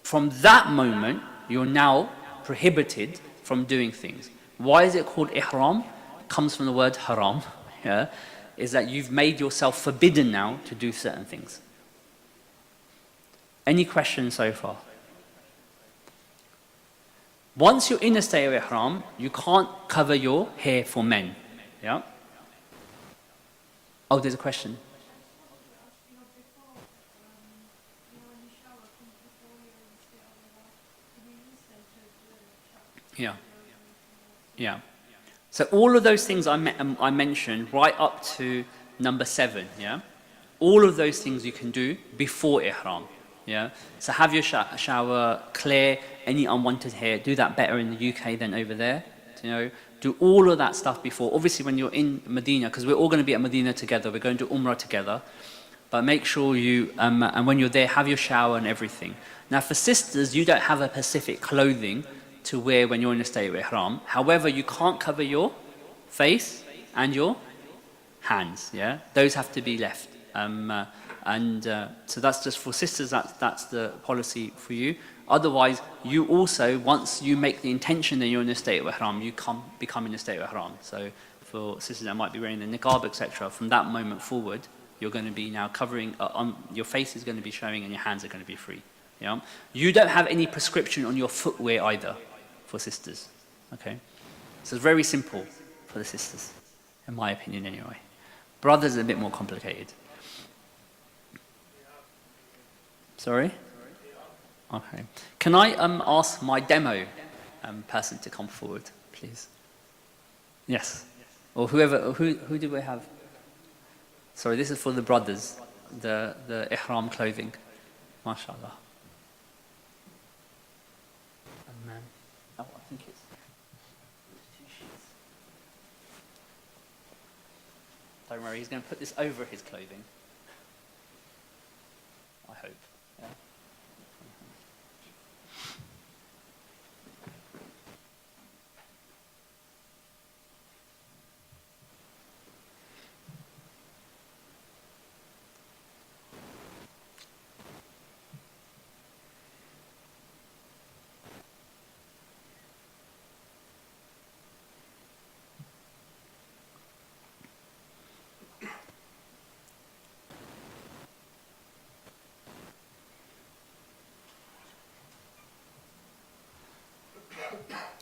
From that moment, you're now prohibited from doing things. Why is it called ihram? It comes from the word haram. Yeah? Is that you've made yourself forbidden now to do certain things. Any questions so far? Once you're in a state of ihram, you can't cover your hair for men. Yeah? Oh, there's a question. Yeah. So all of those things I mentioned, right up to number 7, yeah? All of those things you can do before ihram, yeah? So have your shower, clear any unwanted hair, do that better in the UK than over there, you know? Do all of that stuff before. Obviously when you're in Medina, because we're all going to be at Medina together, we're going to Umrah together, but make sure you, and when you're there, have your shower and everything. Now for sisters, you don't have a specific clothing to wear when you're in a state of ihram. However, you can't cover your face and your hands, yeah? Those have to be left. So that's just for sisters, that's the policy for you. Otherwise, you also, once you make the intention that you're in a state of ihram, you become in a state of ihram. So for sisters that might be wearing the niqab, etc., from that moment forward, you're going to be now covering, your face is going to be showing and your hands are going to be free. Yeah? You don't have any prescription on your footwear either for sisters. Okay? So it's very simple for the sisters, in my opinion anyway. Brothers are a bit more complicated. Sorry? Okay. Can I ask my demo person to come forward, please? Yes. Or whoever, who do we have? Sorry, this is for the brothers, the ihram clothing. MashaAllah. Oh, I think it's 2 sheets. Don't worry, he's going to put this over his clothing. I hope. Yeah.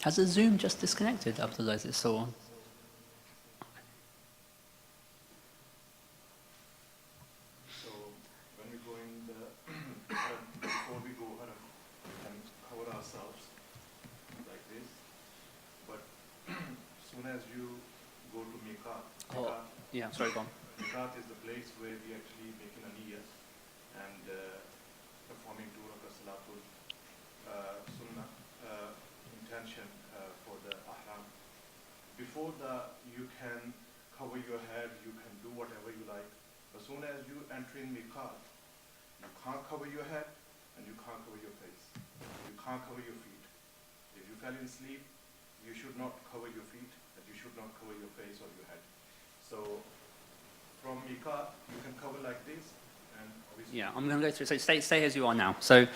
Has the Zoom just disconnected, Abdullah? Is it so on? So when we go in the before we go haram, we can cover ourselves like this. But as soon as you go to miqat, Yeah, sorry, go on. miqat is the place where we actually making a niyyah and performing 2 rakat salatul sunnah intention for the ihram. Before that, you can cover your head, you can do whatever you like. As soon as you enter in miqat, you can't cover your head and you can't cover your face. You can't cover your feet. If you fell in sleep, you should not cover your feet and you should not cover your face or your head. So from miqat, you can cover like this. And obviously Yeah, I'm going to go through. So stay as you are now. So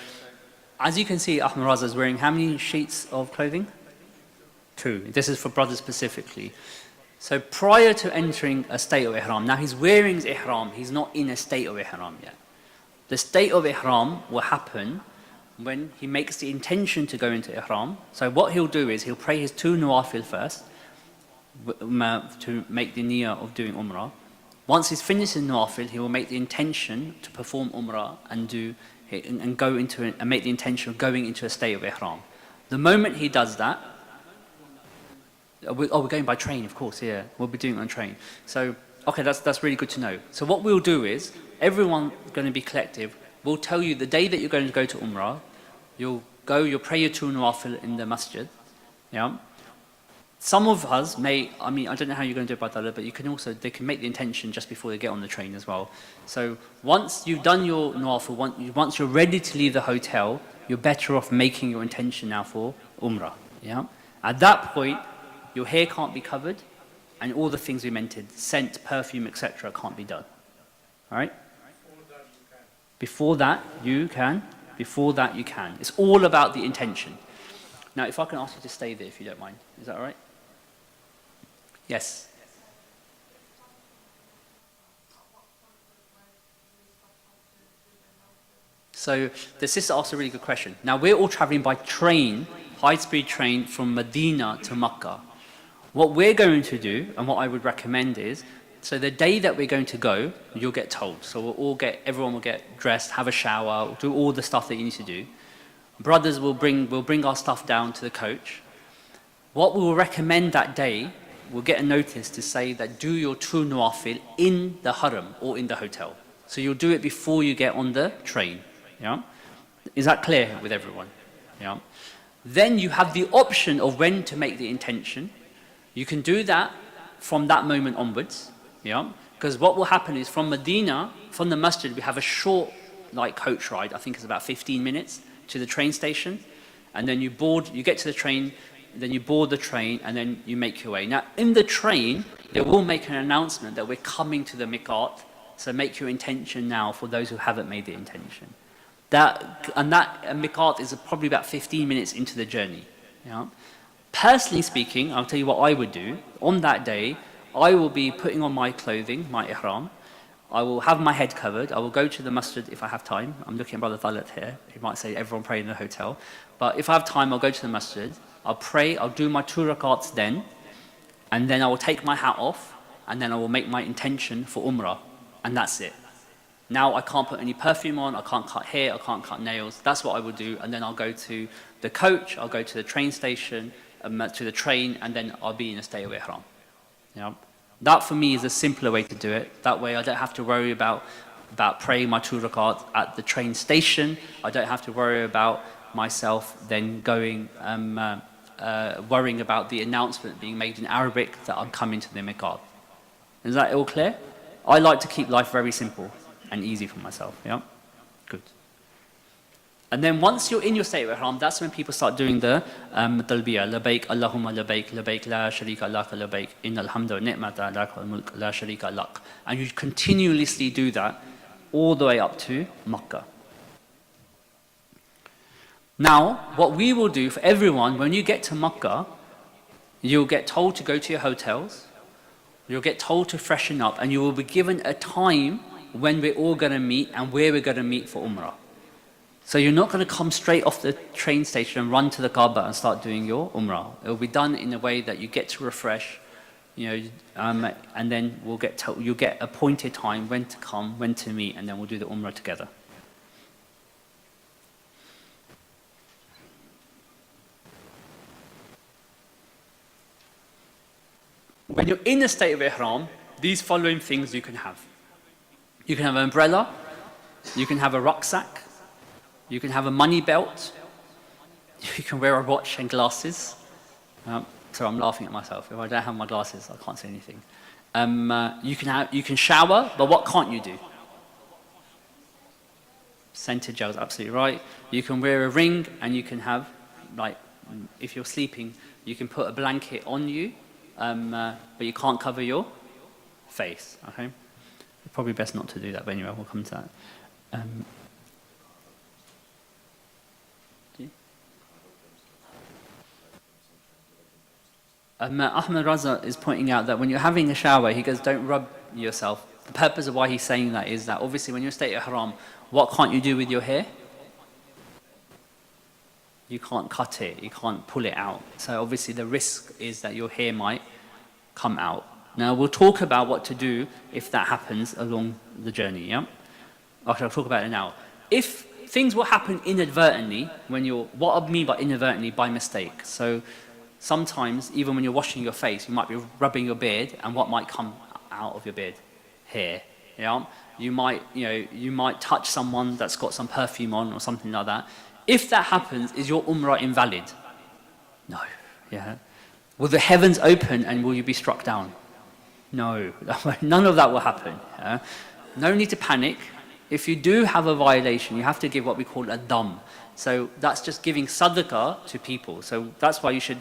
as you can see, Ahmed Raza is wearing how many sheets of clothing? 2. This is for brothers specifically. So prior to entering a state of ihram, now he's wearing his ihram, he's not in a state of ihram yet. The state of ihram will happen when he makes the intention to go into ihram. So what he'll do is he'll pray his 2 nawafil first to make the niyyah of doing umrah. Once he's finished his nawafil, he will make the intention to perform umrah and make the intention of going into a state of ihram. The moment he does that, we're going by train, of course, yeah. We'll be doing it on train. So, okay, that's really good to know. So what we'll do is, everyone's going to be collective. We'll tell you the day that you're going to go to Umrah, you'll pray your 2 nawafil in the masjid, yeah. Some of us I don't know how you're going to do it by Dallah, but they can make the intention just before they get on the train as well. So once you've done your nawafil, once you're ready to leave the hotel, you're better off making your intention now for Umrah, yeah. At that point, your hair can't be covered, and all the things we mentioned, scent, perfume, etc., can't be done. All right? Before that, you can. Before that, you can. It's all about the intention. Now, if I can ask you to stay there, if you don't mind. Is that all right? Yes. So the sister asked a really good question. Now, we're all traveling by train, high-speed train from Medina to Makkah. What we're going to do, and what I would recommend is, so the day that we're going to go, you'll get told. So everyone will get dressed, have a shower, do all the stuff that you need to do. Brothers will bring our stuff down to the coach. What we will recommend that day, we'll get a notice to say that do your 2 nawafil in the haram or in the hotel. So you'll do it before you get on the train. Yeah? Is that clear with everyone? Yeah? Then you have the option of when to make the intention. You can do that from that moment onwards, yeah. Because what will happen is from Medina, from the masjid, we have a short, coach ride. I think it's about 15 minutes to the train station, and then you get to the train, then you board the train, and then you make your way. Now, in the train, they will make an announcement that we're coming to the miqat So make your intention now for those who haven't made the intention. That miqat is probably about 15 minutes into the journey. Yeah? Personally speaking, I'll tell you what I would do. On that day, I will be putting on my clothing, my ihram. I will have my head covered. I will go to the masjid if I have time. I'm looking at Brother Thalat here. He might say everyone pray in the hotel. But if I have time, I'll go to the masjid. I'll pray. I'll do my 2 rakats then. And then I will take my hat off. And then I will make my intention for Umrah. And that's it. Now I can't put any perfume on. I can't cut hair. I can't cut nails. That's what I will do. And then I'll go to the coach. I'll go to the train station, to the train. And then I'll be in a state of ihram. Yeah. That for me is a simpler way to do it. That way I don't have to worry about praying my 2 rakat at the train station. I don't have to worry about myself then going, worrying about the announcement being made in Arabic that I'm coming to the miqat. Is that all clear? I like to keep life very simple and easy for myself. Yeah? Good. And then once you're in your state of ihram, that's when people start doing the talbiyah. Labaik, Allahumma labaik, labaik, la sharika laka labaik, innal hamda wa ni'mata laka wal mulk, la sharika lak. And you continuously do that all the way up to Makkah. Now, what we will do for everyone, when you get to Makkah, you'll get told to go to your hotels, you'll get told to freshen up, and you will be given a time when we're all going to meet and where we're going to meet for Umrah. So you're not going to come straight off the train station and run to the Kaaba and start doing your Umrah. It will be done in a way that you get to refresh, and then you'll get appointed time when to come, when to meet, and then we'll do the Umrah together. When you're in a state of ihram, these following things you can have. You can have an umbrella, you can have a rucksack, you can have a money belt, you can wear a watch and glasses. So I'm laughing at myself. If I don't have my glasses, I can't see anything. You can shower, but what can't you do? Scented gel is absolutely right. You can wear a ring, and you can have, like, if you're sleeping, you can put a blanket on you, but you can't cover your face. Okay, probably best not to do that. But anyway, we'll come to that. Ahmed Raza is pointing out that when you're having a shower, he goes, don't rub yourself. The purpose of why he's saying that is that obviously when you're in a state of haram, what can't you do with your hair? You can't cut it, you can't pull it out. So obviously the risk is that your hair might come out. Now we'll talk about what to do if that happens along the journey, yeah? Okay, I'll talk about it now. If things will happen inadvertently, what I mean by inadvertently, by mistake. So sometimes, even when you're washing your face, you might be rubbing your beard, and what might come out of your beard? Hair. Yeah? You might touch someone that's got some perfume on or something like that. If that happens, is your Umrah invalid? No. Yeah. Will the heavens open and will you be struck down? No. None of that will happen. Yeah? No need to panic. If you do have a violation, you have to give what we call a dam. So that's just giving sadaqah to people. So that's why you should.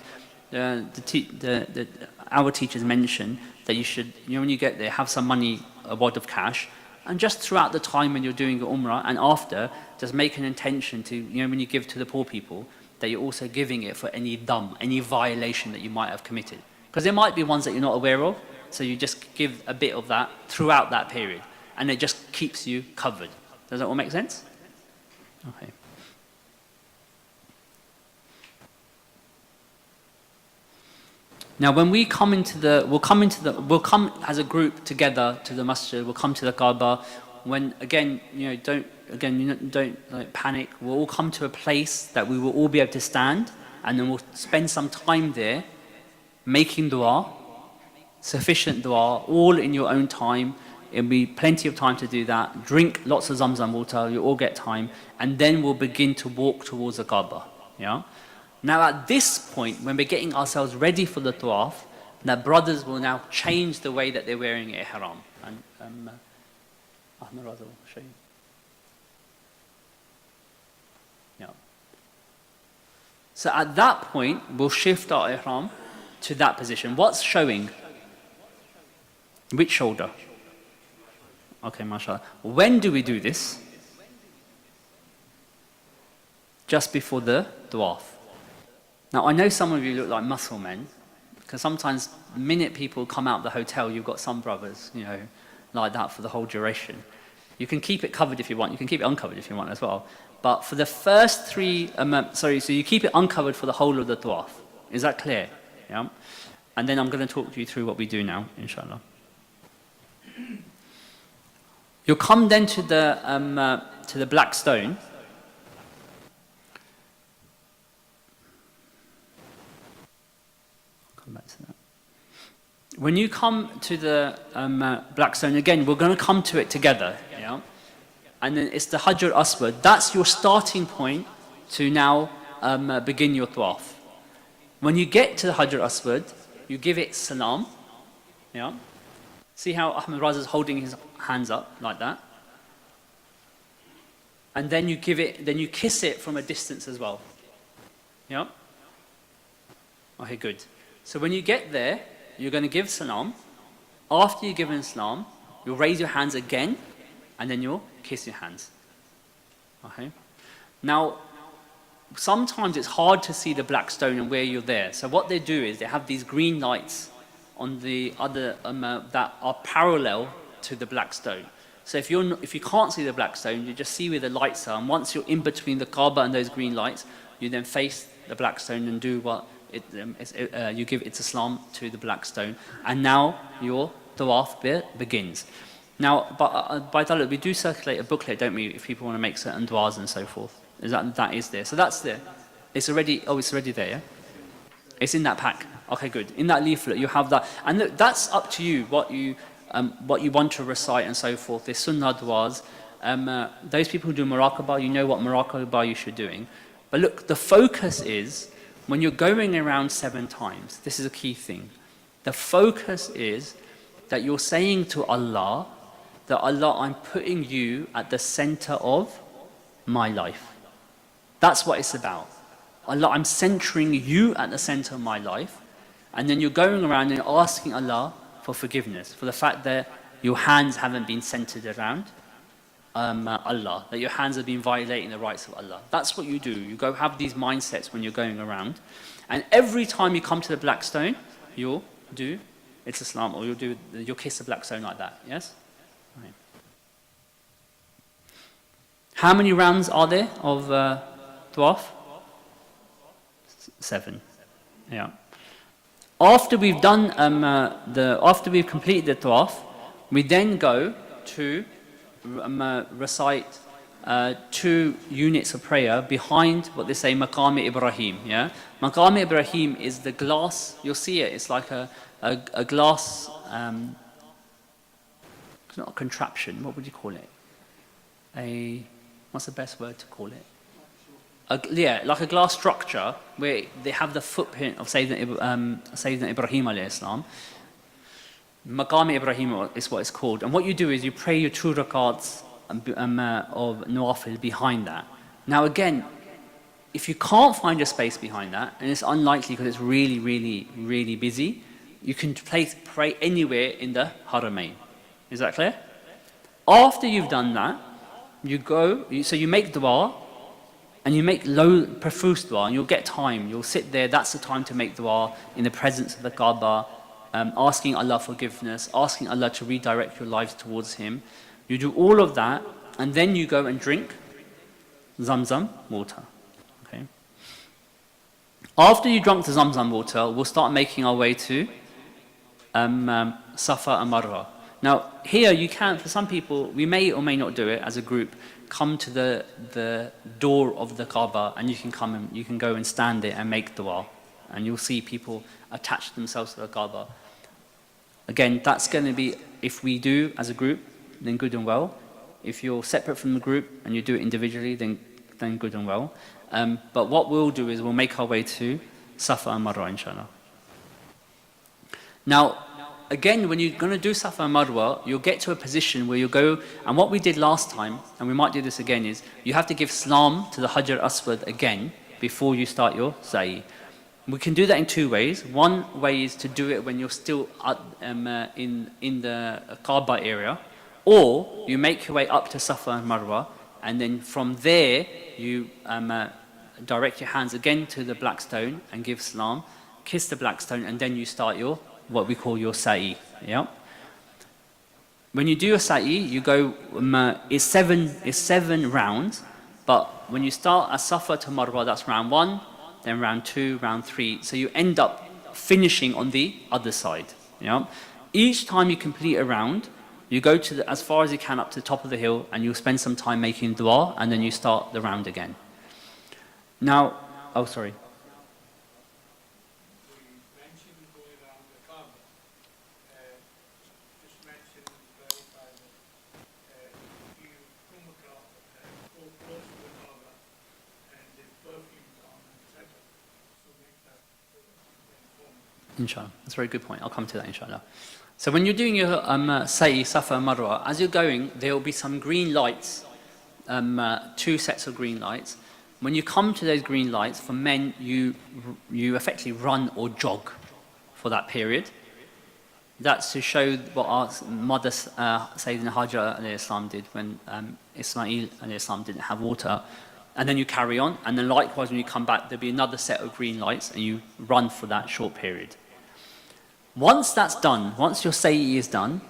Our teachers mention that you should, when you get there, have some money, a wad of cash, and just throughout the time when you're doing your Umrah and after, just make an intention to, when you give to the poor people, that you're also giving it for any dam, any violation that you might have committed. Because there might be ones that you're not aware of, so you just give a bit of that throughout that period, and it just keeps you covered. Does that all make sense? Okay. Now, when we come we'll come as a group together to the masjid. We'll come to the Kaaba. When don't panic. We'll all come to a place that we will all be able to stand, and then we'll spend some time there, making dua, sufficient dua, all in your own time. It'll be plenty of time to do that. Drink lots of Zamzam water. You all get time, and then we'll begin to walk towards the Kaaba. Yeah. Now at this point, when we're getting ourselves ready for the tawaf, the brothers will now change the way that they're wearing ihram. And Ahmed Raza will show you. Yeah. So at that point, we'll shift our ihram to that position. What's showing? Which shoulder? Okay, mashallah. When do we do this? Just before the tawaf. Now, I know some of you look like muscle men, because sometimes the minute people come out of the hotel, you've got some brothers, you know, like that for the whole duration. You can keep it covered if you want. You can keep it uncovered if you want as well. But for the first three, so you keep it uncovered for the whole of the tawaf. Is that clear? Yeah. And then I'm going to talk you through what we do now, inshallah. You'll come then to the black stone. Come back to that. When you come to the black stone, again, we're going to come to it together. Yeah? And then it's the Hajar Aswad. That's your starting point to now begin your tawaf. When you get to the Hajar Aswad, you give it salam. Yeah? See how Ahmed Raza is holding his hands up like that? And then you kiss it from a distance as well. Yeah? Okay, good. So when you get there, you're going to give salam. After you've given salam, you'll raise your hands again, and then you'll kiss your hands. Okay? Now, sometimes it's hard to see the black stone and where you're there. So what they do is they have these green lights on the other that are parallel to the black stone. So if you can't see the black stone, you just see where the lights are. And once you're in between the Kaaba and those green lights, you then face the black stone and do what you give its salam to the black stone. And now your tawaf begins. Now, by Dalil, we do circulate a booklet, don't we, if people want to make certain du'as and so forth. That is there. So that's there. It's already there, yeah? It's in that pack. Okay, good. In that leaflet, you have that. And look, that's up to you, what you want to recite and so forth. There's sunnah du'as. Those people who do muraqabah, you know what muraqabah you should be doing. But look, the focus is, when you're going around 7 times, this is a key thing. The focus is that you're saying to Allah, that Allah, I'm putting you at the center of my life. That's what it's about. Allah, I'm centering you at the center of my life. And then you're going around and asking Allah for forgiveness, for the fact that your hands haven't been centered around Allah, that your hands have been violating the rights of Allah. That's what you do. You go have these mindsets when you're going around. And every time you come to the black stone, you'll do it's Islam, or you'll kiss the black stone like that. Yes? Right. How many rounds are there of tawaf? 7. Yeah. After we've done after we've completed the tawaf, we then go to recite 2 units of prayer behind what they say Maqam Ibrahim. Yeah, Maqam Ibrahim is the glass. You'll see it. It's like a glass. It's not a contraption. What would you call it? What's the best word to call it? Like a glass structure where they have the footprint of Sayyidina Ibrahim alayhi salam. Maqam Ibrahim is what it's called. And what you do is you pray your 2 rakats of nawafil behind that. Now again, if you can't find a space behind that, and it's unlikely because it's really, really, really busy, you can pray anywhere in the Haramain. Is that clear? After you've done that, you make dua, and you make low profuse dua, and you'll get time. You'll sit there, that's the time to make dua in the presence of the Kaaba, asking Allah forgiveness, asking Allah to redirect your lives towards Him. You do all of that, and then you go and drink Zamzam water. Okay. After you drunk the Zamzam water, we'll start making our way to Safa and Marwa. Now, here you can, for some people, we may or may not do it as a group, come to the door of the Kaaba, and you can go and stand there and make dua. And you'll see people attach themselves to the Kaaba. Again, that's going to be, if we do as a group, then good and well. If you're separate from the group and you do it individually, then good and well. But what we'll do is we'll make our way to Safa and Marwa, inshallah. Now, again, when you're going to do Safa and Marwa, you'll get to a position where you'll go, and what we did last time, and we might do this again, is you have to give salam to the Hajar Aswad again before you start your sa'i. We can do that in 2 ways. One way is to do it when you're still in the Kaaba area, Or you make your way up to Safa and Marwa, and then from there you direct your hands again to the black stone and give salam, kiss the black stone, and then you start your, what we call your sa'i. Yeah. When you do your sa'i, you go, it's seven rounds, but when you start at Safa to Marwa, that's round 1, then round 2, round 3. So you end up finishing on the other side. Yeah. Each time you complete a round, you go to as far as you can up to the top of the hill, and you'll spend some time making dua, and then you start the round again. Now, oh sorry. We mentioned going around the Kaaba. Just mention and clarify that if you come across, go close to the Kaaba and there's perfumes on, etc. So make that informed. Inshallah. That's a very good point. I'll come to that inshallah. So when you're doing your sa'i, Safa, Marwa, as you're going, there will be some green lights, 2 sets of green lights. When you come to those green lights, for men, you effectively run or jog for that period. That's to show what our mother Sayyidina Hajar alayhi salam did when Ismail alayhi salam didn't have water. And then you carry on, and then likewise when you come back, there'll be another set of green lights, and you run for that short period. Once that's done, once your sa'i is done,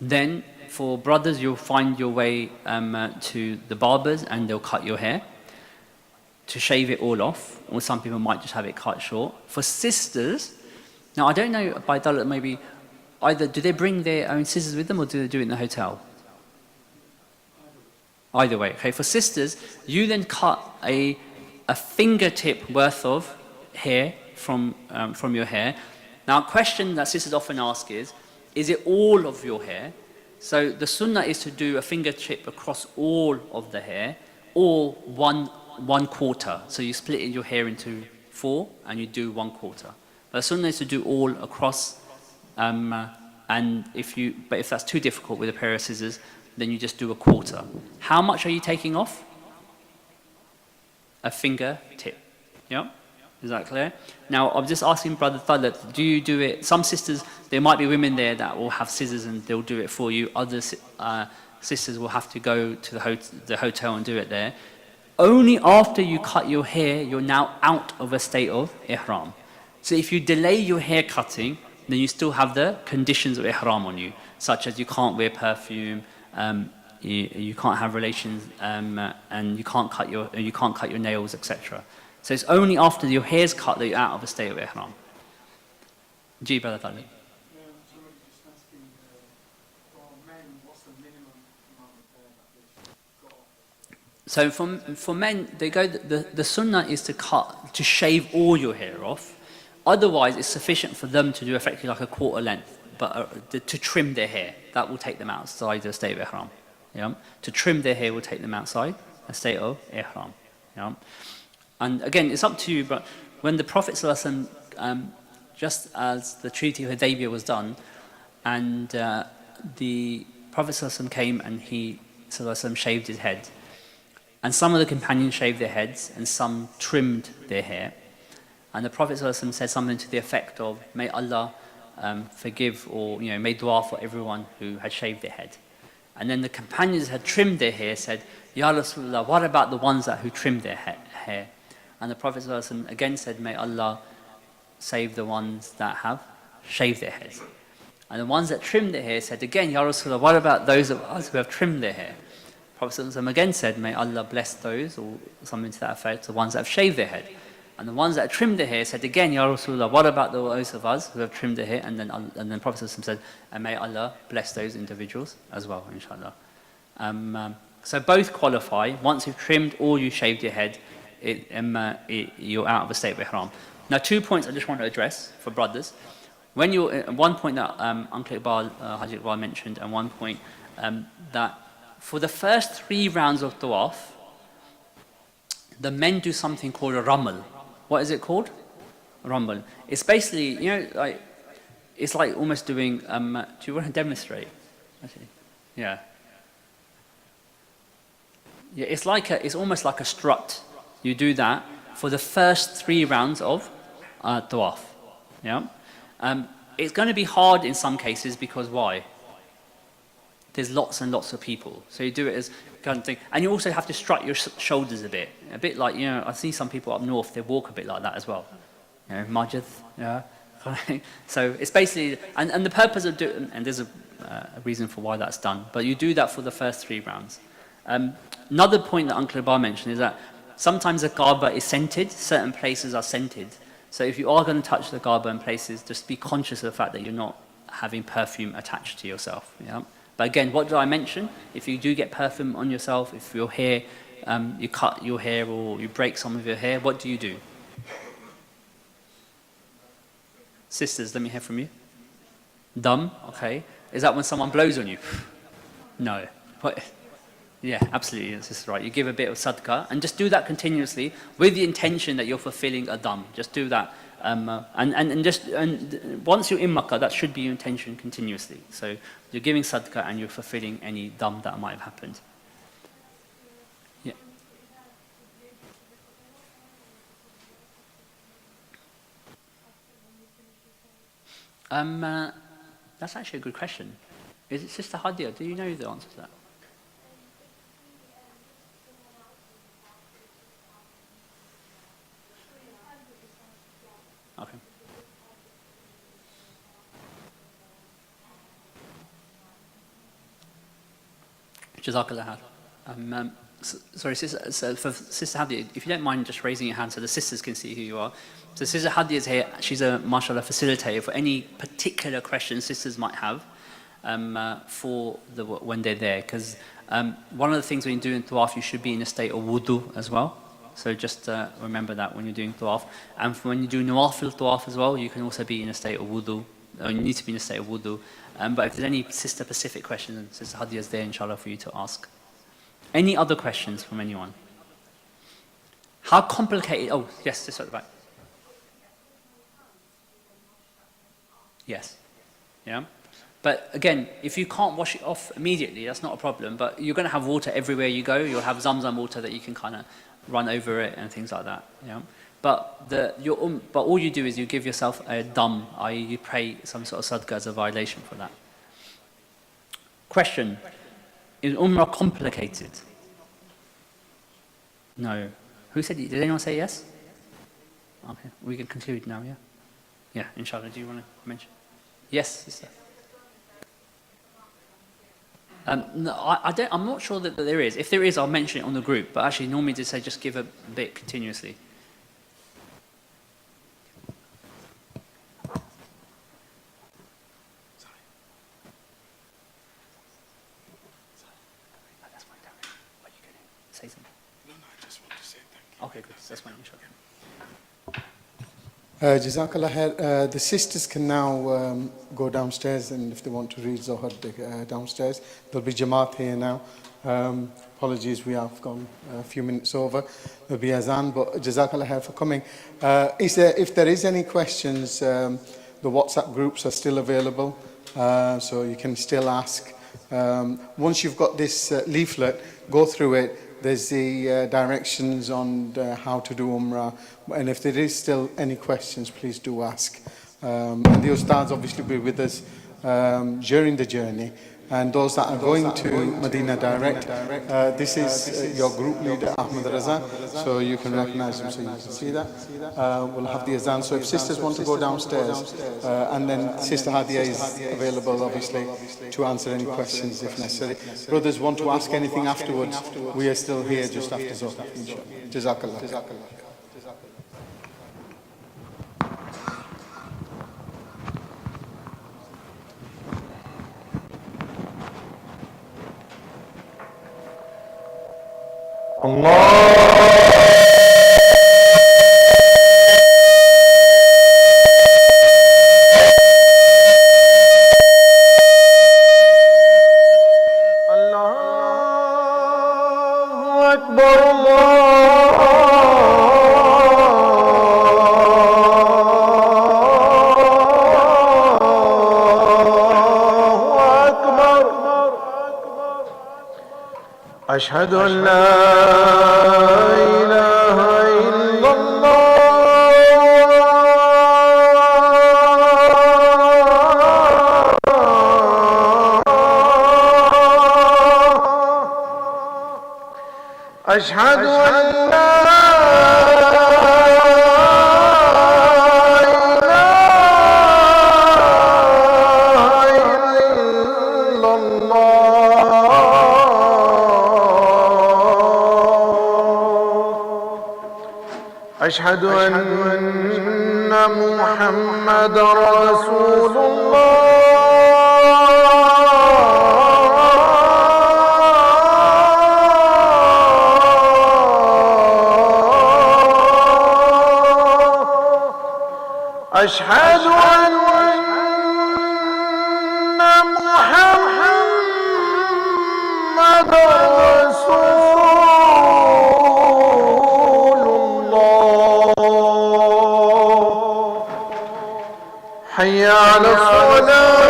then for brothers, you'll find your way to the barbers, and they'll cut your hair to shave it all off, or some people might just have it cut short. For sisters, now I don't know, by Dalit maybe, either do they bring their own scissors with them, or do they do it in the hotel? Either way, okay. For sisters, you then cut a fingertip worth of hair from your hair. Now, a question that sisters often ask is it all of your hair? So the sunnah is to do a fingertip across all of the hair, or one quarter. So you split your hair into 4, and you do 1/4. But the sunnah is to do all across. And if that's too difficult with a pair of scissors, then you just do 1/4. How much are you taking off? A fingertip. Yeah? Is that clear? Now, I'm just asking Brother Talat, do you do it? Some sisters, there might be women there that will have scissors and they'll do it for you. Other sisters will have to go to the hotel and do it there. Only after you cut your hair, you're now out of a state of ihram. So if you delay your hair cutting, then you still have the conditions of ihram on you, such as you can't wear perfume, you can't have relations, and you can't cut your nails, etc. So it's only after your hair's cut that you're out of a state of ihram. Ji, Brother Talib. Somebody just asking, for men, what's the minimum amount of hair that they've got? So for men, they go. The sunnah is to shave all your hair off. Otherwise, it's sufficient for them to do effectively like a quarter length, but to trim their hair, that will take them outside the state of ihram. Yeah? To trim their hair will take them outside a state of ihram. Yeah? And again, it's up to you, but when the Prophet ﷺ, just as the Treaty of Hudaybiyah was done, and the Prophet ﷺ came and he ﷺ shaved his head, and some of the companions shaved their heads, and some trimmed their hair, and the Prophet ﷺ said something to the effect of, may Allah forgive, or made dua for everyone who had shaved their head. And then the companions had trimmed their hair, said, Ya Rasulullah, what about the ones who trimmed their hair? And the Prophet ﷺ again said, may Allah save the ones that have shaved their heads. And the ones that trimmed their hair said again, Ya Rasulullah, what about those of us who have trimmed their hair? The Prophet ﷺ again said, may Allah bless those, or something to that effect, the ones that have shaved their head. And the ones that trimmed their hair said again, Ya Rasulullah, what about those of us who have trimmed their hair? And then the Prophet ﷺ said, and may Allah bless those individuals as well, inshallah. So both qualify. Once you've trimmed or you shaved your head, you're out of a state of ihram. Now, 2 points I just want to address for brothers. When one point that Uncle Iqbal, Haji Iqbal mentioned, and one point that for the first 3 rounds of tawaf, the men do something called a ramal. What is it called? Ramal. It's basically, it's like almost doing. Do you want to demonstrate? Actually, yeah. Yeah, it's almost like a strut. You do that for the first 3 rounds of tawaf. Yeah, it's going to be hard in some cases because why? there's lots and lots of people. So you do it as kind of thing. And you also have to strut your shoulders a bit like, you know, I see some people up north, they walk a bit like that as well. You know, Majid, yeah. So it's basically, and the purpose of doing, and there's a reason for why that's done, but you do that for the first 3 rounds. Another point that Uncle Abar mentioned is that sometimes the Kaaba is scented, certain places are scented. So if you are going to touch the Kaaba in places, just be conscious of the fact that you're not having perfume attached to yourself. Yeah? But again, what did I mention? If you do get perfume on yourself, if your hair, you cut your hair or you break some of your hair, what do you do? Sisters, let me hear from you. Dum, okay. Is that when someone blows on you? No. What? Yeah, absolutely, this is right. You give a bit of sadaqah, and just do that continuously with the intention that you're fulfilling a dam. Just do that. And once you're in Makkah, that should be your intention continuously. So you're giving sadaqah and you're fulfilling any dam that might have happened. Yeah. That's actually a good question. Is it Sister Hadia? Do you know the answer to that? Okay. Jazakallah. Sorry, sister, so for Sister Hadia, if you don't mind just raising your hand so the sisters can see who you are. So Sister Hadia is here. She's a, mashallah, facilitator for any particular questions sisters might have for when they're there. Because one of the things when you're doing tawaf, you should be in a state of wudu as well. So just remember that when you're doing tawaf. And when you do nawafil tawaf as well, you can also be in a state of wudu. Or you need to be in a state of wudu. But if there's any sister-specific questions, Sister Hadia is there, inshallah, for you to ask. Any other questions from anyone? How complicated... Oh, yes, just at the back. Yes. Yeah. But again, if you can't wash it off immediately, that's not a problem. But you're going to have water everywhere you go. You'll have Zamzam water that you can kind of run over it and things like that. Yeah. But all you do is you give yourself a dam, i.e. you pray some sort of sadaqah as a violation for that. Question. Is Umrah complicated? No. Who said it? Did anyone say yes? Okay, we can conclude now, yeah? Yeah, inshallah. Do you want to mention? Yes, sister. No, I'm not sure that there is. If there is, I'll mention it on the group. But actually, normally they say just give a bit continuously. Say something. No, I just want to say thank you. Okay, good. That's fine. Jazakallah khair. The sisters can now go downstairs, and if they want to read Zohar downstairs, there'll be Jamaat here now. Apologies, we have gone a few minutes over. There'll be Azan, but Jazakallah khair for coming. If there is any questions, the WhatsApp groups are still available, so you can still ask. Once you've got this leaflet, go through it. There's the directions on how to do Umrah. And if there is still any questions, please do ask. And the Ustads obviously will be with us during the journey. And those that are going to Medina direct, this is your group leader, Ahmed Raza. So you can recognize him, so you can see that. We'll have the Azan. So if sisters want to go downstairs, and then Sister Hadia is available, obviously, to answer any questions if necessary. Brothers want to ask anything afterwards, we are still here just after Zohar, inshallah. Jazakallah. أشهد أن لا إله إلا الله أشهد أن لا أشهد أن محمد رسول الله أشهد أن محمد رسول الله حي على الصلاة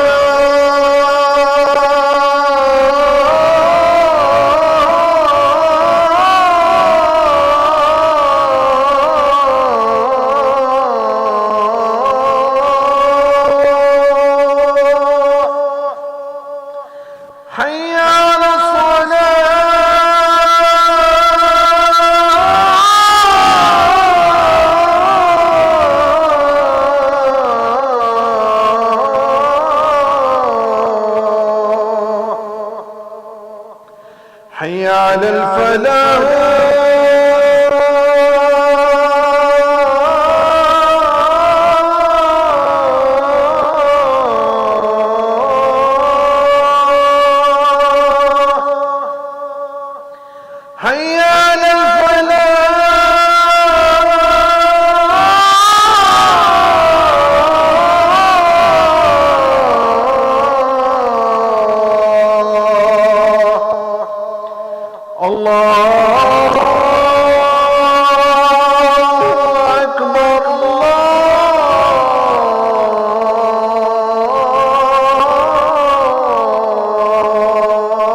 حي على الصلاة حي على الفلاح حي على الفلاح الله أكبر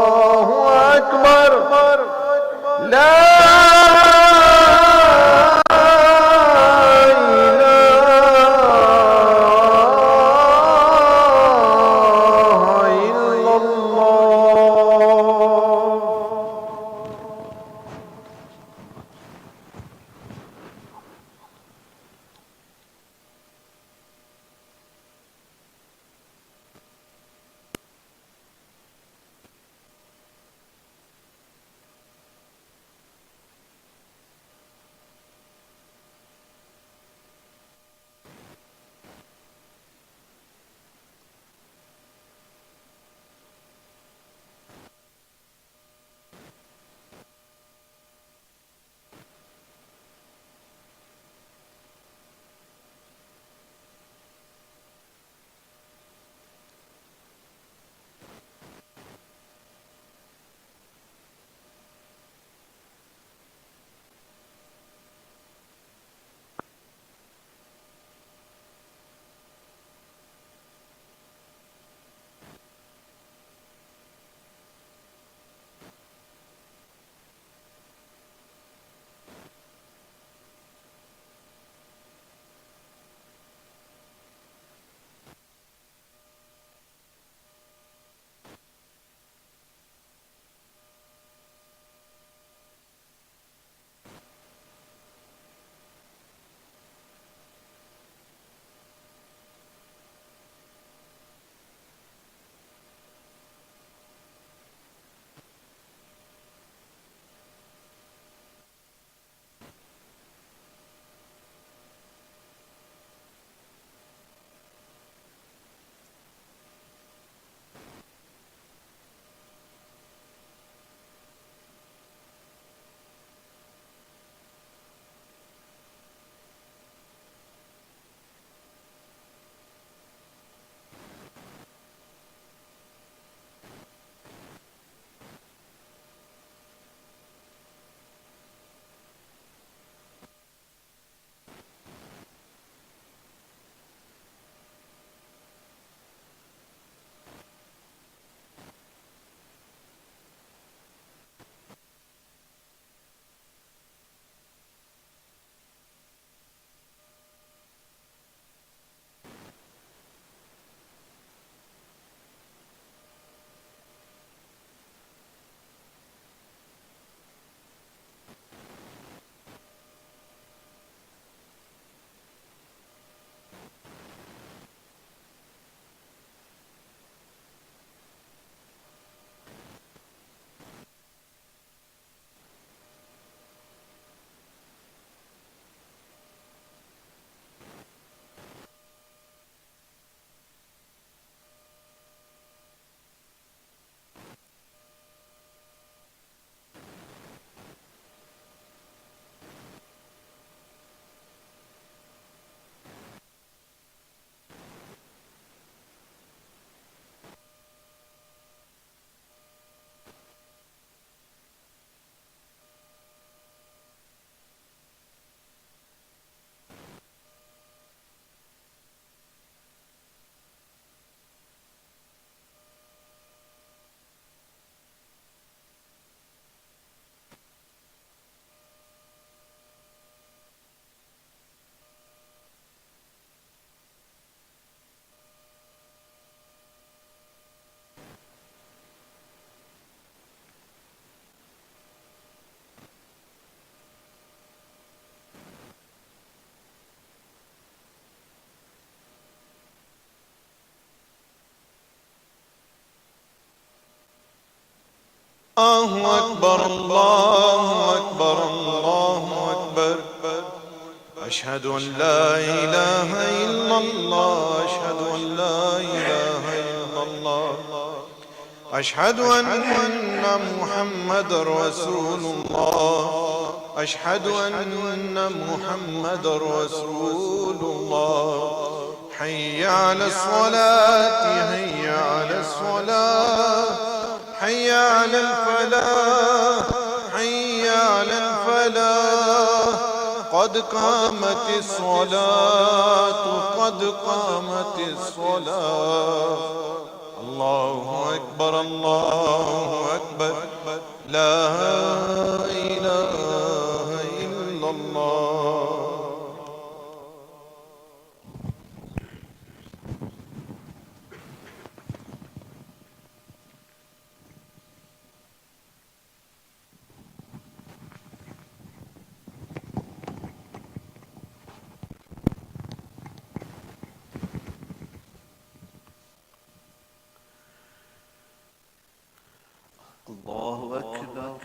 الله أكبر لا إله إلا الله الله أكبر الله أكبر الله أكبر أشهد أن لا إله إلا الله أشهد أن لا إله إلا الله أشهد أن محمد رسول الله أشهد أن محمد رسول الله حي على الصلاة حي على الصلاة حي على الفلاح حي على الفلاح قد قامت الصلاة قد قامت الصلاة الله أكبر الله أكبر لا إله إلا الله. الله أكبر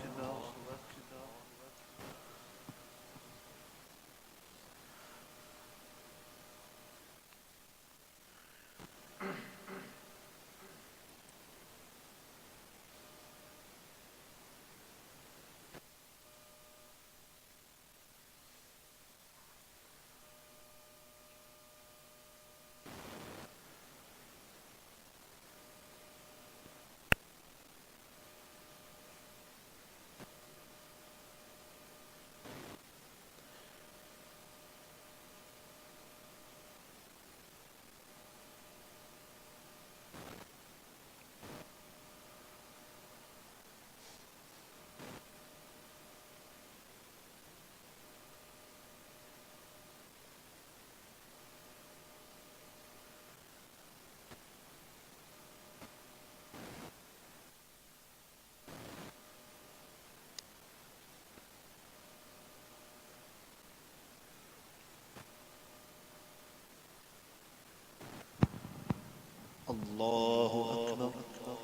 الله أكبر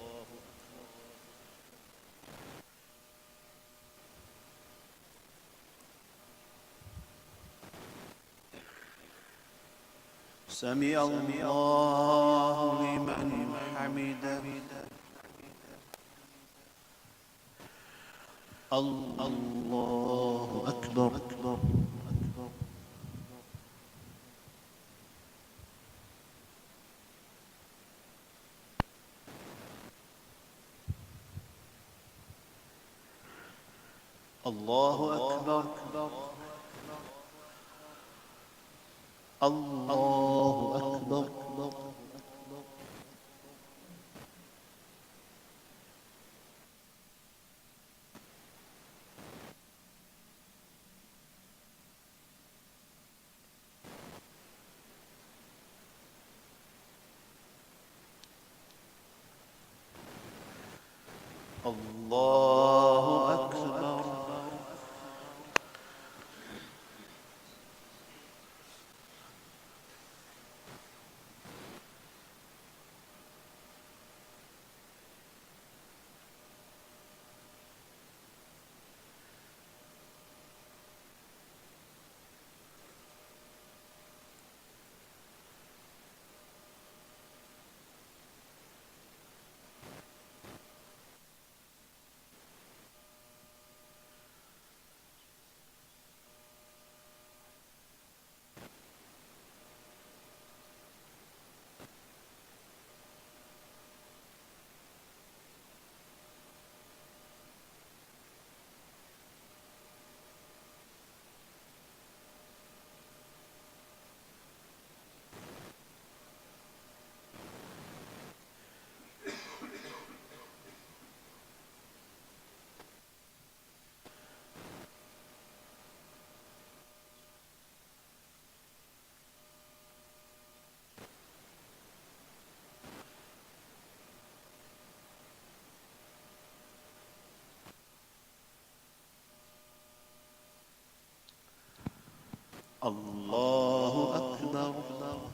سمع الله لمن حمده الله أكبر الله أكبر الله أكبر الله أكبر الله أكبر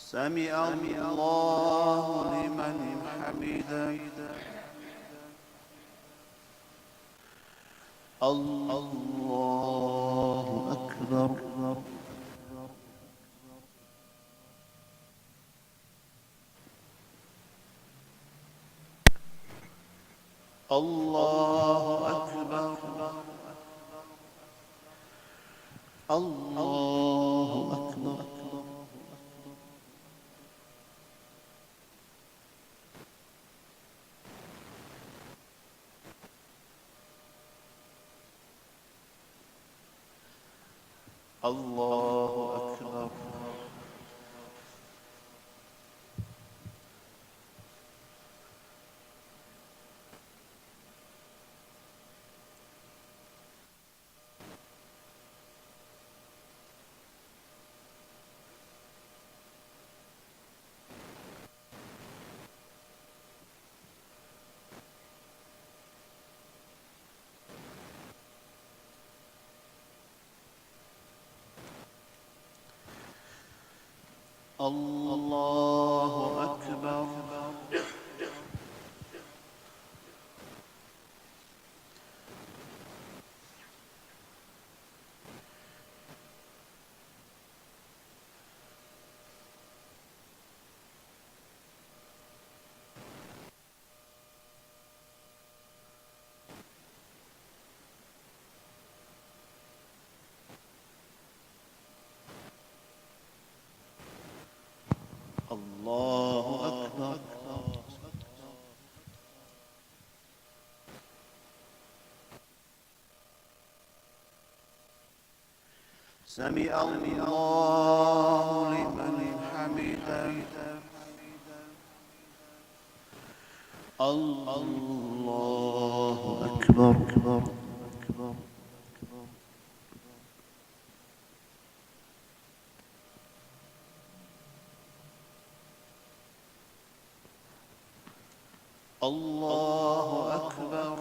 سمع الله لمن حمده الله أكبر الله أكبر الله أكبر الله أكبر الله أكبر الله أكبر سمع الله لمن حمده الله أكبر الله أكبر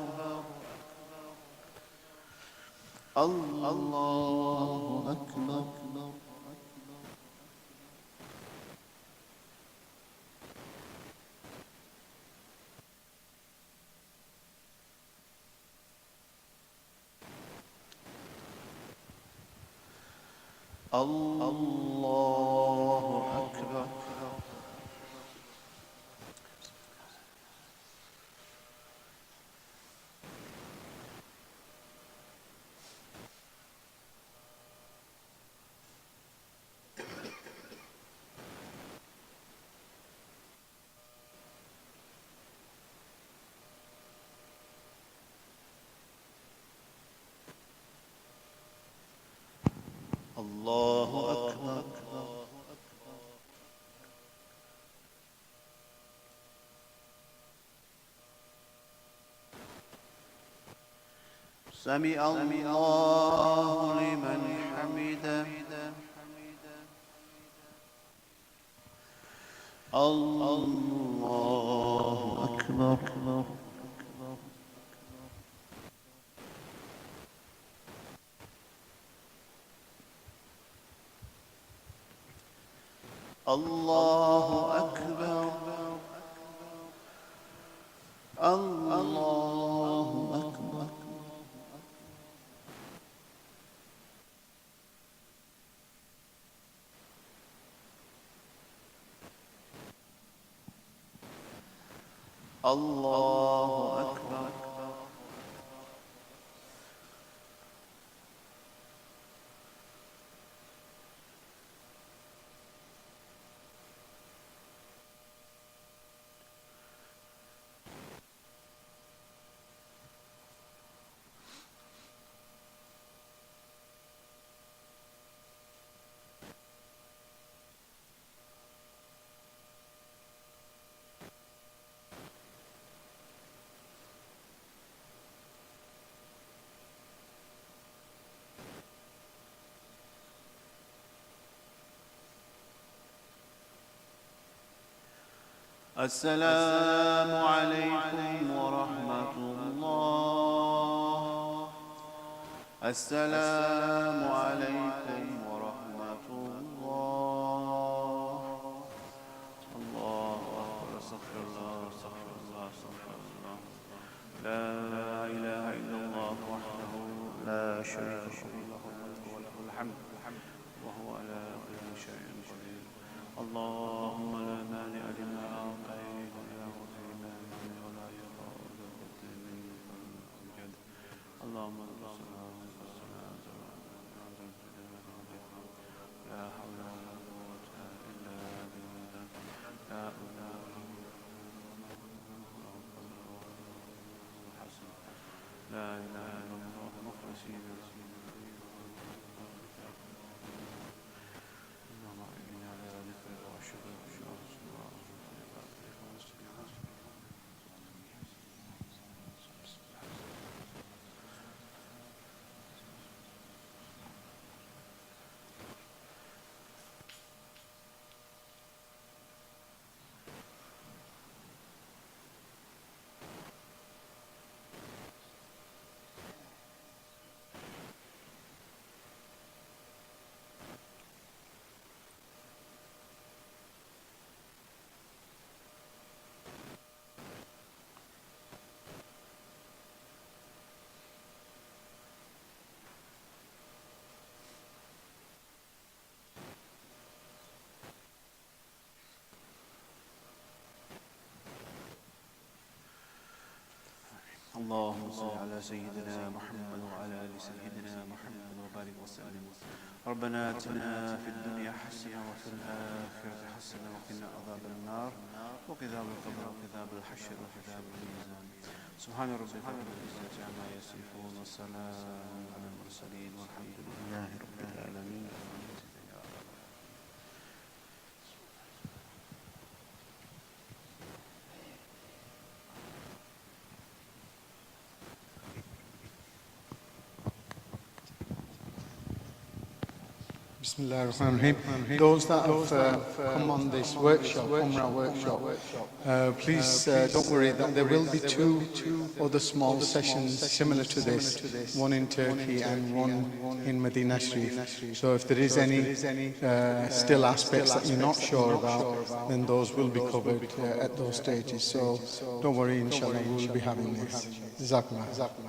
الله أكبر الله أكبر الله أكبر سمع الله لمن حمده الله أكبر الله أكبر الله أكبر الله أكبر السلام عليكم ورحمة الله السلام عليكم ورحمة الله وعلى كل شيء قدير. اللهم لا مانع لما أعطيت ولا معطي لما منعت ولا ينفع ذا الجد منك الجد. اللهم انت السلام وانت السلام لا حول ولا قوة إلا بالله. لا إله لا إله إلا الله مخلصين له اللهم أعني على ذكرك وشكرك اللهم صل على سيدنا محمد وعلى آل سيدنا محمد وبارك وسلم. ربنا آتنا في الدنيا حسنة وفي الآخرة حسنة وقنا عذاب النار وعذاب القبر وعذاب الحشر وعذاب الميزان. سبحان ربك رب العزة عما يصفون وسلام على المرسلين والحمد لله رب العالمين. Bismillah ar-Rahman ar-Rahim. Those that have come on this workshop, Umrah Workshop, please don't worry that there will be two other small sessions similar to this, one in Turkey and one in Medina Sharif. So if there is any still aspects that you're not sure about, then those will be covered at those stages. So don't worry, inshallah, we'll be having this. Jazakallah.